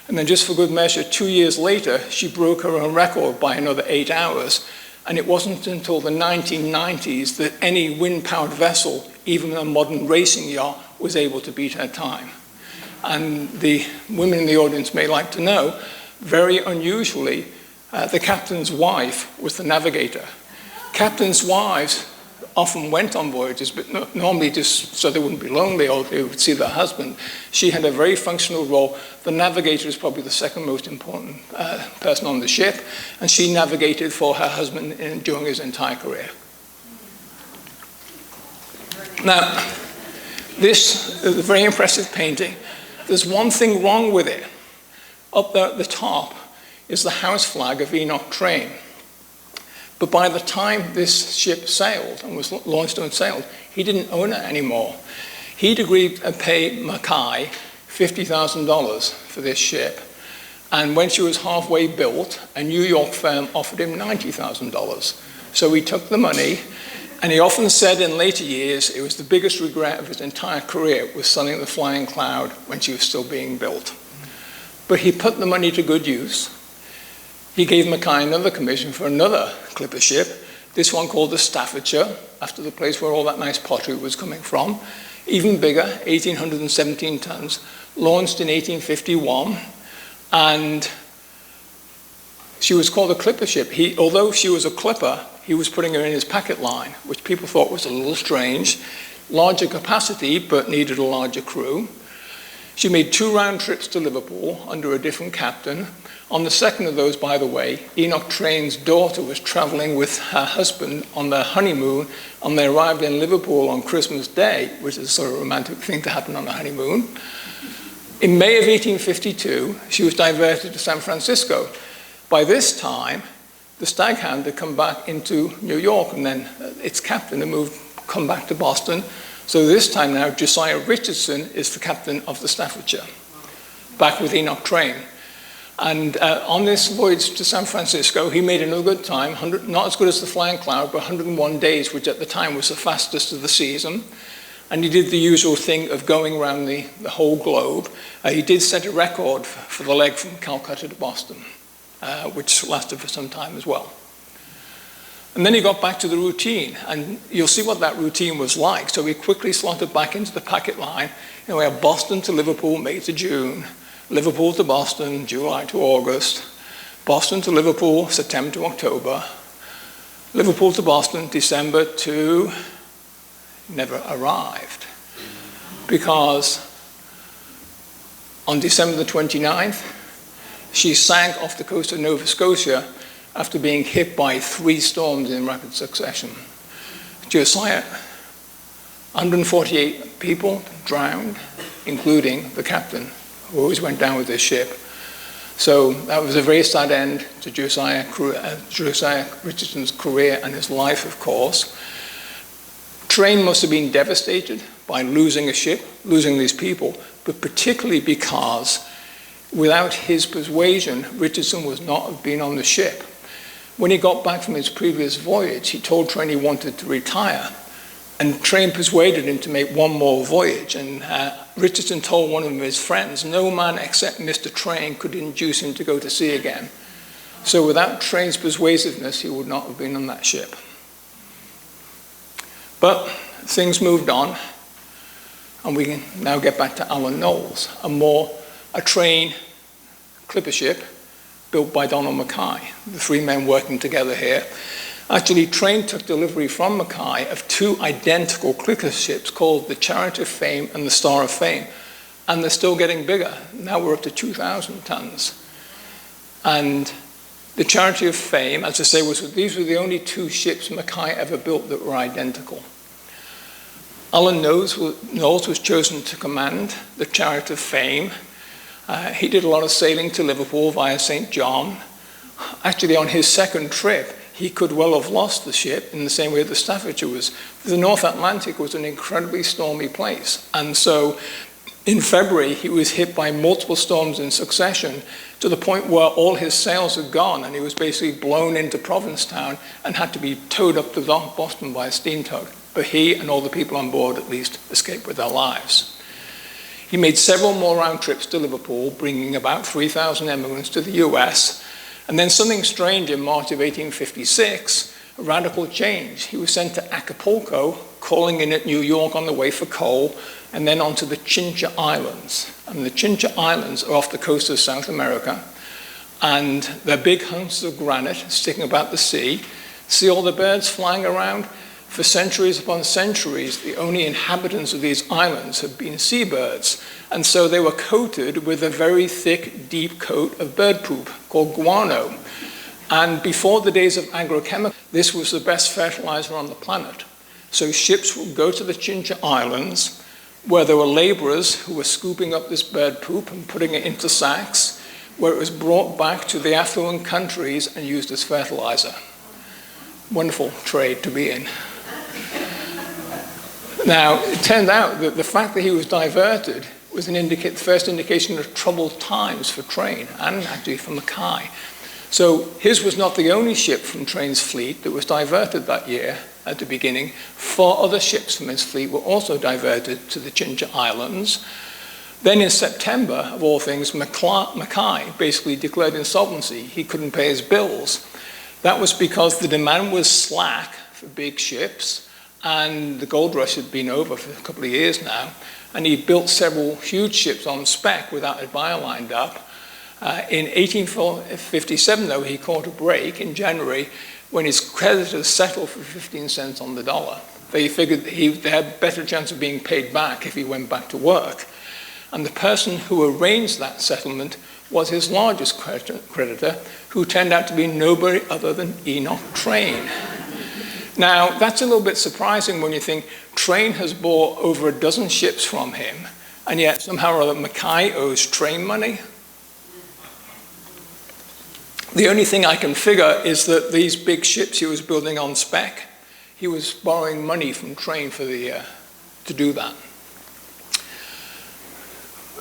And then just for good measure, 2 years later, she broke her own record by another 8 hours. And it wasn't until the 1990s that any wind-powered vessel, even a modern racing yacht, was able to beat her time. And the women in the audience may like to know, very unusually, the captain's wife was the navigator. Captains' wives often went on voyages, but normally just so they wouldn't be lonely or they would see their husband. She had a very functional role. The navigator is probably the second most important person on the ship, and she navigated for her husband during his entire career. Now, this is a very impressive painting. There's one thing wrong with it. Up there at the top is the house flag of Enoch Train. But by the time this ship sailed and was launched and sailed, he didn't own it anymore. He'd agreed to pay Mackay $50,000 for this ship. And when she was halfway built, a New York firm offered him $90,000. So he took the money, and he often said in later years it was the biggest regret of his entire career was selling the Flying Cloud when she was still being built. But he put the money to good use. He gave Mackay another commission for another clipper ship, this one called the Staffordshire, after the place where all that nice pottery was coming from. Even bigger, 1,817 tons, launched in 1851, and she was called a clipper ship. Although she was a clipper, he was putting her in his packet line, which people thought was a little strange. Larger capacity, but needed a larger crew. She made 2 round trips to Liverpool under a different captain. On the second of those, by the way, Enoch Train's daughter was traveling with her husband on their honeymoon, and they arrived in Liverpool on Christmas Day, which is a sort of romantic thing to happen on a honeymoon. In May of 1852, she was diverted to San Francisco. By this time, the Staghound had come back into New York, and then its captain had come back to Boston. So this time now, Josiah Richardson is the captain of the Staffordshire, back with Enoch Train. And on this voyage to San Francisco, he made another good time, not as good as the Flying Cloud, but 101 days, which at the time was the fastest of the season. And he did the usual thing of going around the whole globe. He did set a record for the leg from Calcutta to Boston, which lasted for some time as well. And then he got back to the routine, and you'll see what that routine was like. So he quickly slotted back into the packet line. You know, we have Boston to Liverpool, May to June, Liverpool to Boston, July to August, Boston to Liverpool, September to October, Liverpool to Boston, December to never arrived. Because on December the 29th, she sank off the coast of Nova Scotia after being hit by 3 storms in rapid succession. Josiah, 148 people drowned, including the captain, who always went down with this ship. So that was a very sad end to Josiah Richardson's career and his life, of course. Train must have been devastated by losing a ship, losing these people, but particularly because Without his persuasion, Richardson would not have been on the ship. When he got back from his previous voyage, he told Train he wanted to retire, and Train persuaded him to make one more voyage, and Richardson told one of his friends, no man except Mr. Train could induce him to go to sea again. So without Train's persuasiveness, he would not have been on that ship. But things moved on, and we can now get back to Alan Knowles, a Train clipper ship built by Donald Mackay, the three men working together here. Actually, Train took delivery from Mackay of two identical clipper ships called the Chariot of Fame and the Star of Fame, and they're still getting bigger. Now we're up to 2,000 tons. And the Chariot of Fame, as I say, these were the only two ships Mackay ever built that were identical. Alan Knowles was chosen to command the Chariot of Fame. He did a lot of sailing to Liverpool via St. John. Actually, on his second trip, he could well have lost the ship in the same way the Staffordshire was. The North Atlantic was an incredibly stormy place. And so in February, he was hit by multiple storms in succession to the point where all his sails had gone, and he was basically blown into Provincetown and had to be towed up to Boston by a steam tug. But he and all the people on board at least escaped with their lives. He made several more round trips to Liverpool, bringing about 3,000 immigrants to the US. And then something strange in March of 1856, a radical change. He was sent to Acapulco, calling in at New York on the way for coal, and then onto the Chincha Islands. And the Chincha Islands are off the coast of South America, and they're big hunks of granite sticking about the sea. See all the birds flying around? For centuries upon centuries, the only inhabitants of these islands have been seabirds, and so they were coated with a very thick, deep coat of bird poop called guano. And before the days of agrochemicals, this was the best fertilizer on the planet. So ships would go to the Chincha Islands, where there were laborers who were scooping up this bird poop and putting it into sacks, where it was brought back to the affluent countries and used as fertilizer. Wonderful trade to be in. Now, it turned out that the fact that he was diverted was the first indication of troubled times for Train and actually for Mackay. So his was not the only ship from Train's fleet that was diverted that year at the beginning. 4 other ships from his fleet were also diverted to the Chincha Islands. Then in September, of all things, Mackay basically declared insolvency. He couldn't pay his bills. That was because the demand was slack for big ships, and the gold rush had been over for a couple of years now, and he built several huge ships on spec without a buyer lined up. In 1857, though, he caught a break in January when his creditors settled for 15 cents on the dollar. They figured they had a better chance of being paid back if he went back to work. And the person who arranged that settlement was his largest creditor, who turned out to be nobody other than Enoch Train. Now, that's a little bit surprising when you think Train has bought over a dozen ships from him, and yet somehow or other Mackay owes Train money. The only thing I can figure is that these big ships he was building on spec, he was borrowing money from Train to do that.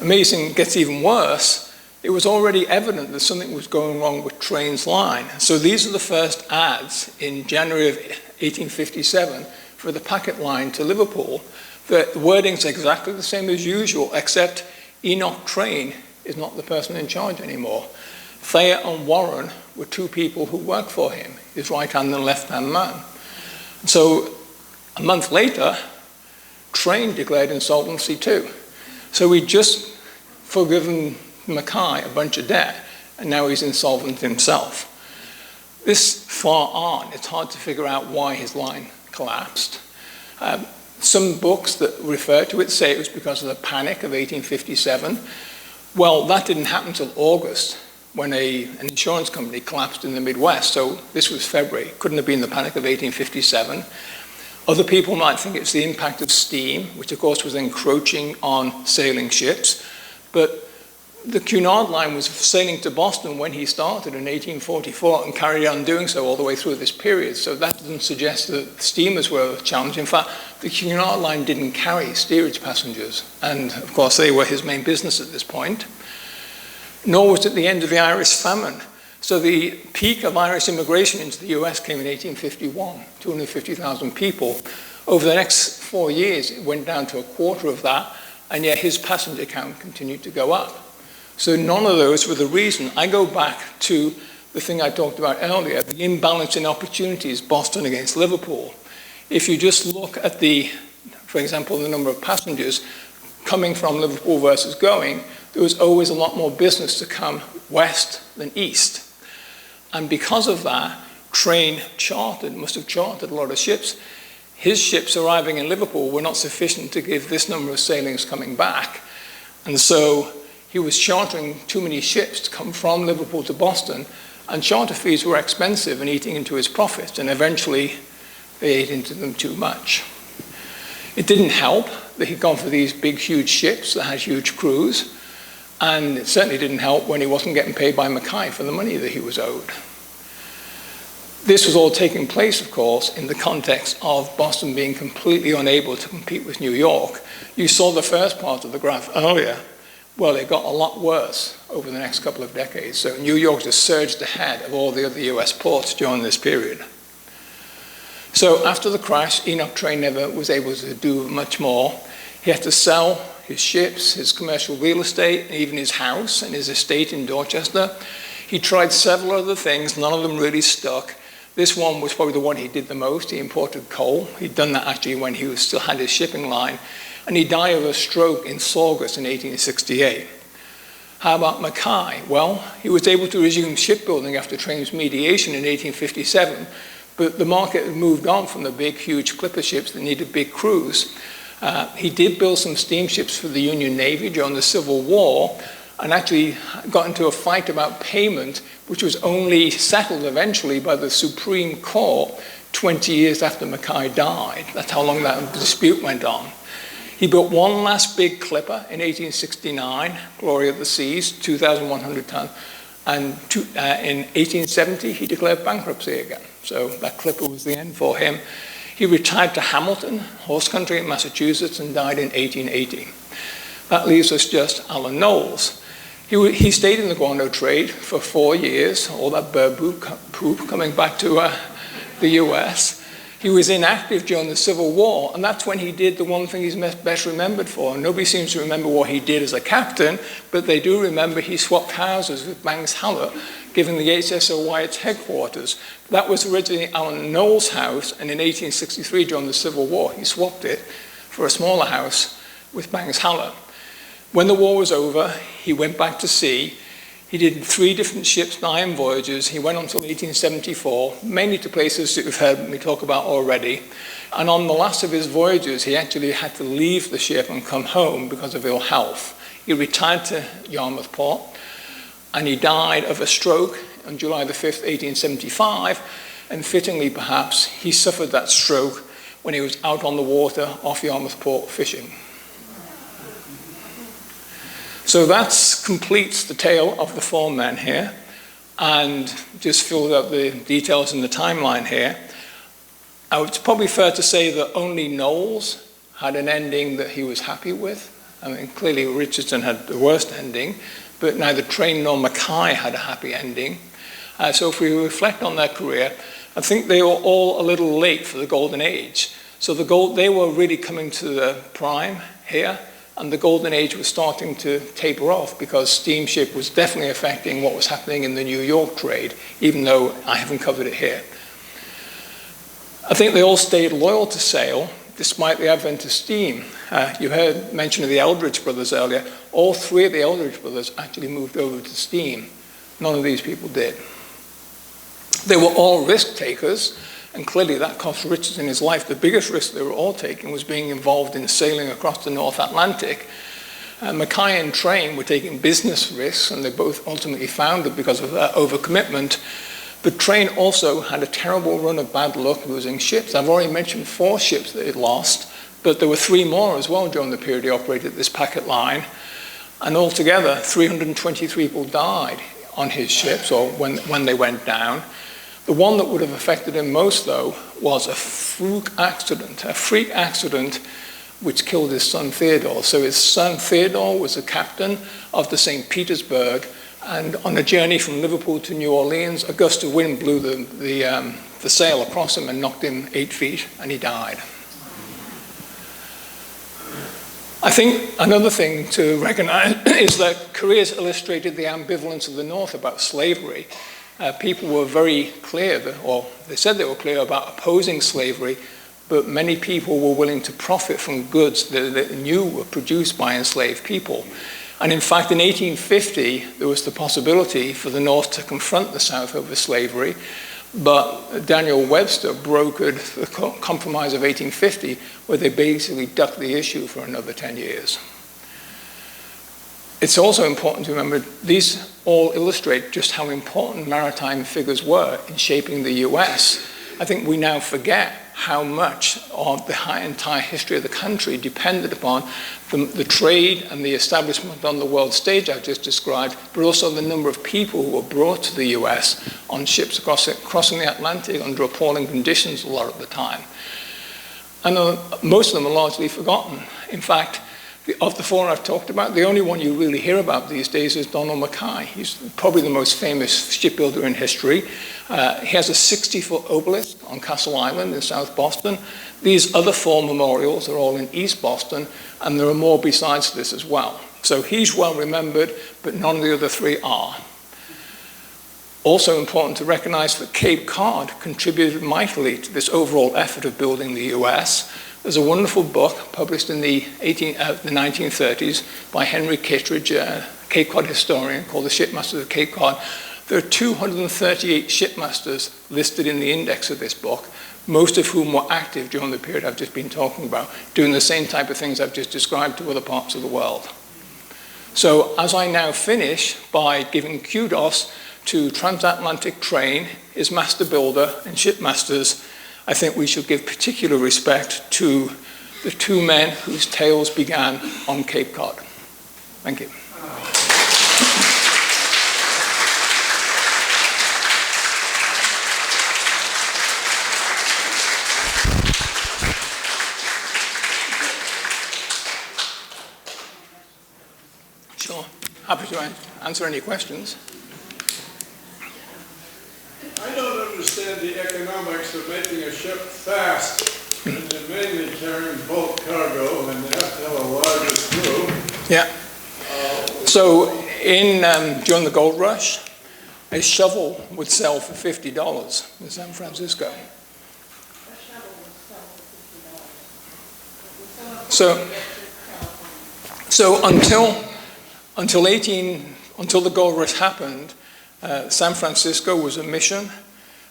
Amazing, gets even worse. It was already evident that something was going wrong with Train's line. So these are the first ads in January of 1857 for the packet line to Liverpool. The wording's exactly the same as usual, except Enoch Train is not the person in charge anymore. Thayer and Warren were 2 people who worked for him, his right-hand and left-hand man. So a month later, Train declared insolvency too. So we just forgiven Mackay a bunch of debt, and now he's insolvent himself. This far on, it's hard to figure out why his line collapsed. Some books that refer to it say it was because of the panic of 1857. Well, that didn't happen until August, when an insurance company collapsed in the Midwest. So this was February. Couldn't have been the panic of 1857. Other people might think it's the impact of steam, which of course was encroaching on sailing ships. But the Cunard line was sailing to Boston when he started in 1844 and carried on doing so all the way through this period. So that doesn't suggest that steamers were a challenge. In fact, the Cunard line didn't carry steerage passengers. And of course, they were his main business at this point. nor was it the end of the Irish famine. So the peak of Irish immigration into the US came in 1851, 250,000 people. Over the next 4 years, it went down to a quarter of that, and yet his passenger count continued to go up. So none of those were the reason. I go back to the thing I talked about earlier, the imbalance in opportunities, Boston against Liverpool. If you just look at for example, the number of passengers coming from Liverpool versus going, there was always a lot more business to come west than east. And because of that, Train must have chartered a lot of ships. His ships arriving in Liverpool were not sufficient to give this number of sailings coming back. And so he was chartering too many ships to come from Liverpool to Boston, and charter fees were expensive and eating into his profits, and eventually they ate into them too much. It didn't help that he'd gone for these big, huge ships that had huge crews, and it certainly didn't help when he wasn't getting paid by Mackay for the money that he was owed. This was all taking place, of course, in the context of Boston being completely unable to compete with New York. You saw the first part of the graph earlier. Well, it got a lot worse over the next couple of decades. So New York just surged ahead of all the other US ports during this period. So after the crash, Enoch Train never was able to do much more. He had to sell his ships, his commercial real estate, and even his house and his estate in Dorchester. He tried several other things, none of them really stuck. This one was probably the one he did the most. He imported coal. He'd done that actually when he still had his shipping line. And he died of a stroke in Saugus in 1868. How about Mackay? Well, he was able to resume shipbuilding after Train's mediation in 1857, but the market had moved on from the big, huge clipper ships that needed big crews. He did build some steamships for the Union Navy during the Civil War, and actually got into a fight about payment, which was only settled eventually by the Supreme Court 20 years after Mackay died. That's how long that dispute went on. He built one last big clipper in 1869, Glory of the Seas, 2,100 tons, and in 1870 he declared bankruptcy again. So that clipper was the end for him. He retired to Hamilton, horse country in Massachusetts, and died in 1880. That leaves us just Alan Knowles. He stayed in the guano trade for 4 years, all that poop coming back to the US. He was inactive during the Civil War, and that's when he did the one thing he's best remembered for. Nobody seems to remember what he did as a captain, but they do remember he swapped houses with Banks Hallett, giving the HSOY its headquarters. That was originally Alan Knowles' house, and in 1863, during the Civil War, he swapped it for a smaller house with Banks Hallett. When the war was over, he went back to sea. He did 3 different ships, 9 voyages. He went until 1874, mainly to places that you've heard me talk about already. And on the last of his voyages, he actually had to leave the ship and come home because of ill health. He retired to Yarmouth Port, and he died of a stroke on July the 5th, 1875. And fittingly, perhaps, he suffered that stroke when he was out on the water off Yarmouth Port fishing. So that completes the tale of the 4 men here, and just filled out the details in the timeline here. It's probably fair to say that only Knowles had an ending that he was happy with. I mean, clearly Richardson had the worst ending, but neither Train nor Mackay had a happy ending. So if we reflect on their career, I think they were all a little late for the golden age. So they were really coming to the prime here, and the golden age was starting to taper off because steamship was definitely affecting what was happening in the New York trade, even though I haven't covered it here. I think they all stayed loyal to sail despite the advent of steam. You heard mention of the Eldridge brothers earlier. All 3 of the Eldridge brothers actually moved over to steam. None of these people did. They were all risk takers, and clearly that cost Richardson his life. The biggest risk they were all taking was being involved in sailing across the North Atlantic. Mackay and Train were taking business risks, and they both ultimately foundered because of their overcommitment. But Train also had a terrible run of bad luck losing ships. I've already mentioned 4 ships that he'd lost, but there were 3 more as well during the period he operated this packet line. And altogether, 323 people died on his ships, or when they went down. The one that would have affected him most, though, was a freak accident which killed his son Theodore. So his son Theodore was the captain of the St. Petersburg, And on a journey from Liverpool to New Orleans, a gust of wind blew the sail across him and knocked him 8 feet, and he died. I think another thing to recognize is that careers illustrated the ambivalence of the North about slavery. People were very clear, or they said they were clear about opposing slavery, but many people were willing to profit from goods that they knew were produced by enslaved people. And in fact, in 1850, there was the possibility for the North to confront the South over slavery, but Daniel Webster brokered the Compromise of 1850, where they basically ducked the issue for another 10 years. It's also important to remember these all illustrate just how important maritime figures were in shaping the US. I think we now forget how much of the entire history of the country depended upon the trade and the establishment on the world stage I just described, but also the number of people who were brought to the US on ships crossing the Atlantic under appalling conditions a lot of the time. And most of them are largely forgotten. In fact, of the four I've talked about, the only one you really hear about these days is Donald Mackay. He's probably the most famous shipbuilder in history. He has a 60-foot obelisk on Castle Island in South Boston. These other four memorials are all in East Boston, and there are more besides this as well. So he's well remembered, but none of the other three are. Also important to recognize that Cape Cod contributed mightily to this overall effort of building the US. There's a wonderful book published in the 1930s by Henry Kittredge, a Cape Cod historian, called The Shipmasters of Cape Cod. There are 238 shipmasters listed in the index of this book, most of whom were active during the period I've just been talking about, doing the same type of things I've just described to other parts of the world. So as I now finish by giving kudos to Transatlantic Train, his master builder and shipmasters, I think we should give particular respect to the two men whose tales began on Cape Cod. Thank you. Sure. Happy to answer any questions. I don't understand the economics of making a ship fast, and they're mainly carrying bulk cargo, and they have to have a larger crew. Yeah. So during the gold rush, a shovel would sell for $50 in San Francisco. So until the gold rush happened, San Francisco was a mission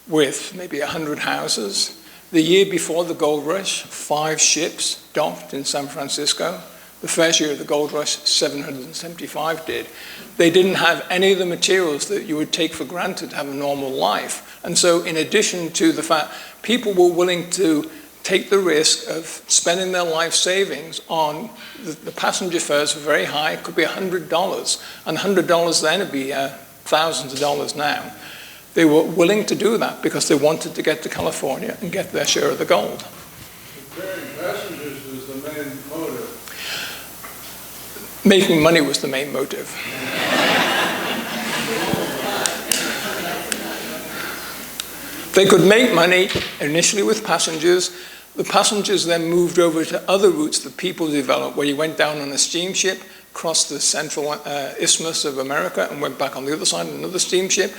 with maybe 100 houses. The year before the gold rush, 5 ships docked in San Francisco. The first year of the gold rush, 775 did. They didn't have any of the materials that you would take for granted to have a normal life. And so in addition to the fact people were willing to take the risk of spending their life savings on the passenger fares were very high. It could be $100. And $100 then would be thousands of dollars now. They were willing to do that because they wanted to get to California and get their share of the gold. Carrying passengers was the main motive. Making money was the main motive. They could make money initially with passengers. The passengers then moved over to other routes that people developed, where you went down on a steamship, crossed the central isthmus of America, and went back on the other side on another steamship.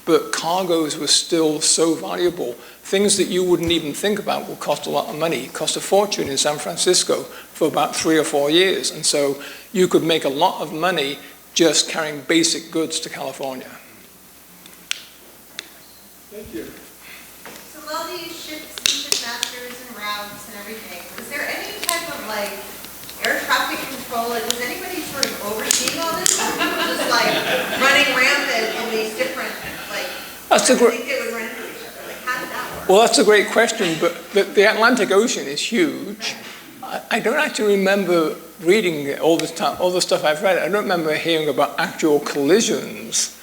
But cargoes were still so valuable. Things that you wouldn't even think about would cost a lot of money. It cost a fortune in San Francisco for about 3 or 4 years. And so you could make a lot of money just carrying basic goods to California. Thank you. So all these ships and shipmasters and routes and everything, was there any type of like air traffic control? Like, was anybody sort of overseeing all this? Or people just like running rampant in these different like? That's a great. Think they would run into each other. Like, how did that work? Well, that's a great question. But the Atlantic Ocean is huge. I don't actually remember reading all the stuff I've read. I don't remember hearing about actual collisions.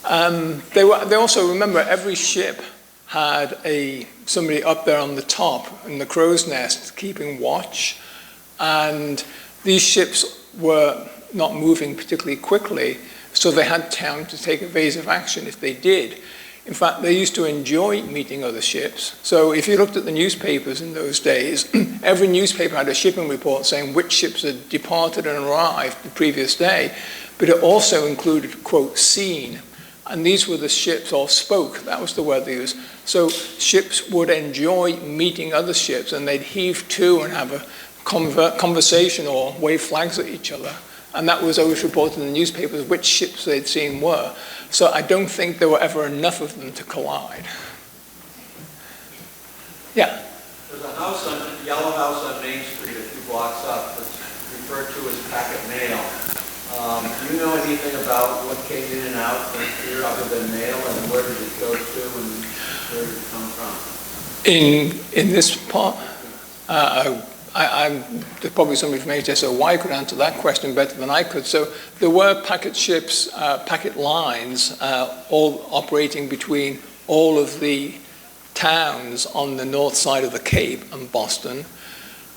They also, remember, every ship had somebody up there on the top in the crow's nest keeping watch, and these ships were not moving particularly quickly, So they had time to take evasive action if they did. In fact, they used to enjoy meeting other ships. So if you looked at the newspapers in those days, every newspaper had a shipping report saying which ships had departed and arrived the previous day, but it also included, quote, seen. And these were the ships, or spoke, that was the word they used. So ships would enjoy meeting other ships, and they'd heave to and have a conversation or wave flags at each other. And that was always reported in the newspapers which ships they'd seen were. So I don't think there were ever enough of them to collide. Yeah? There's a house yellow house on Main Street a few blocks up that's referred to as Packet Mail. Do you know anything about what came in and out from here other than mail, and where did it go to and where did it come from? In this part, there's probably some information, so Y could answer that question better than I could. So there were packet ships, packet lines, all operating between all of the towns on the north side of the Cape and Boston,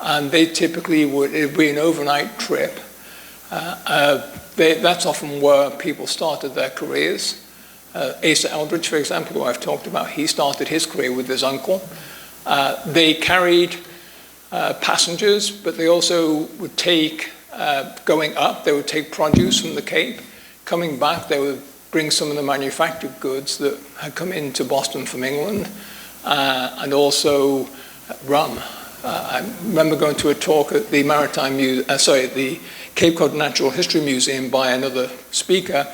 and they typically it'd be an overnight trip. That's often where people started their careers. Asa Eldridge, for example, who I've talked about, he started his career with his uncle. They carried passengers, but they also would take, going up, they would take produce from the Cape. Coming back, they would bring some of the manufactured goods that had come into Boston from England, and also rum. I remember going to a talk at the the Cape Cod Natural History Museum by another speaker.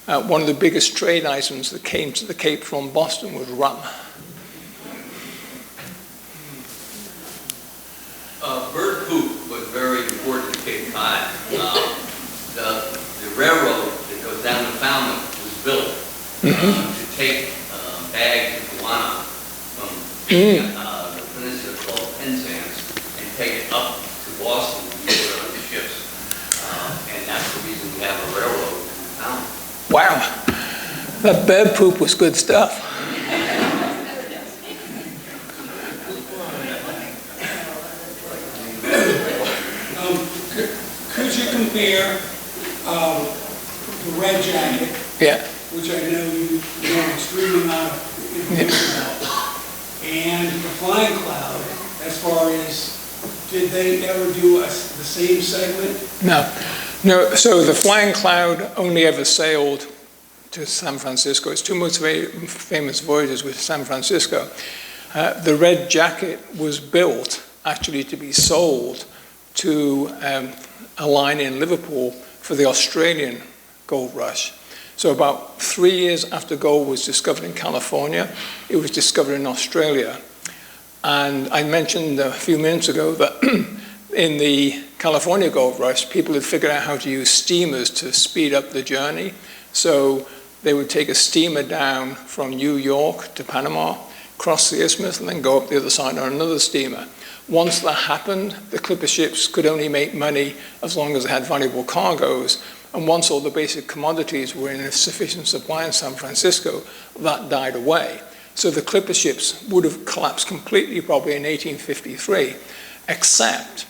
One of the biggest trade items that came to the Cape from Boston was rum. Bird poop was very important in Cape Cod. The railroad that goes down to Falmouth was built to take bags of guano from the peninsula called Penzance and take it up to Boston and put it on the ships. And that's the reason we have a railroad in Falmouth. Wow, that bird poop was good stuff. Could you compare the red jacket, which I know you know an extreme amount of information about, and the flying cloud, as far as, did they ever do the same segment? No. So the Flying Cloud only ever sailed to San Francisco. Its two most famous voyages with San Francisco. The Red Jacket was built actually to be sold to a line in Liverpool for the Australian gold rush. So about 3 years after gold was discovered in California, it was discovered in Australia. And I mentioned a few minutes ago that in the California gold rush, people had figured out how to use steamers to speed up the journey. So they would take a steamer down from New York to Panama, cross the isthmus, and then go up the other side on another steamer. Once that happened, the clipper ships could only make money as long as they had valuable cargoes. And once all the basic commodities were in a sufficient supply in San Francisco, that died away. So the clipper ships would have collapsed completely probably in 1853, except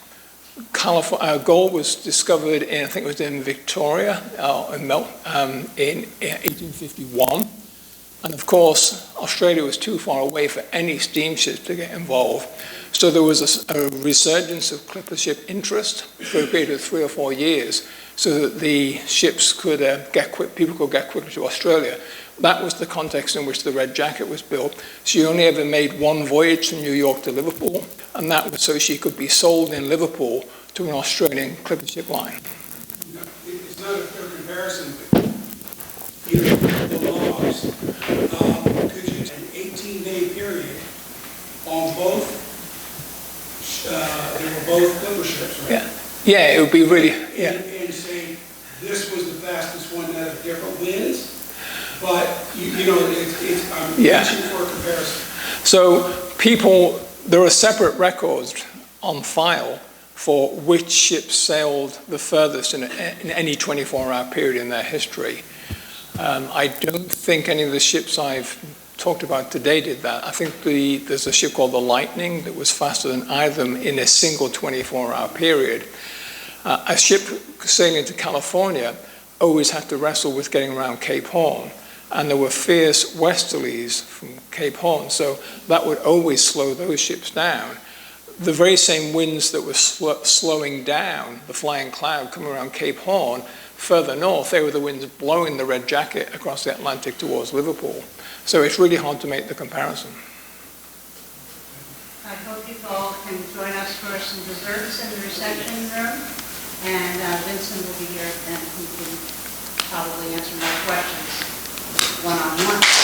gold was discovered in, I think it was in Victoria in 1851. And of course, Australia was too far away for any steamships to get involved. So there was a resurgence of clipper ship interest for a period of 3 or 4 years, so that the ships could people could get quickly to Australia. That was the context in which the Red Jacket was built. She only ever made one voyage from New York to Liverpool, and that was so she could be sold in Liverpool to an Australian clipper ship line. It's not a fair comparison, but the logs, could you, an 18-day period on both, they were both clipper ships, right? Yeah, it would be really, And say, this was the fastest one that had different winds, but, I'm reaching for a comparison. So there are separate records on file for which ships sailed the furthest in any 24-hour period in their history. I don't think any of the ships I've talked about today did that. I think there's a ship called the Lightning that was faster than either of them in a single 24-hour period. A ship sailing to California always had to wrestle with getting around Cape Horn. And there were fierce westerlies from Cape Horn, so that would always slow those ships down. The very same winds that were slowing down the flying cloud coming around Cape Horn, further north, they were the winds blowing the red jacket across the Atlantic towards Liverpool. So it's really hard to make the comparison. I hope you all can join us for some desserts in the reception room, and Vincent will be here, and he can probably answer more questions one-on-one.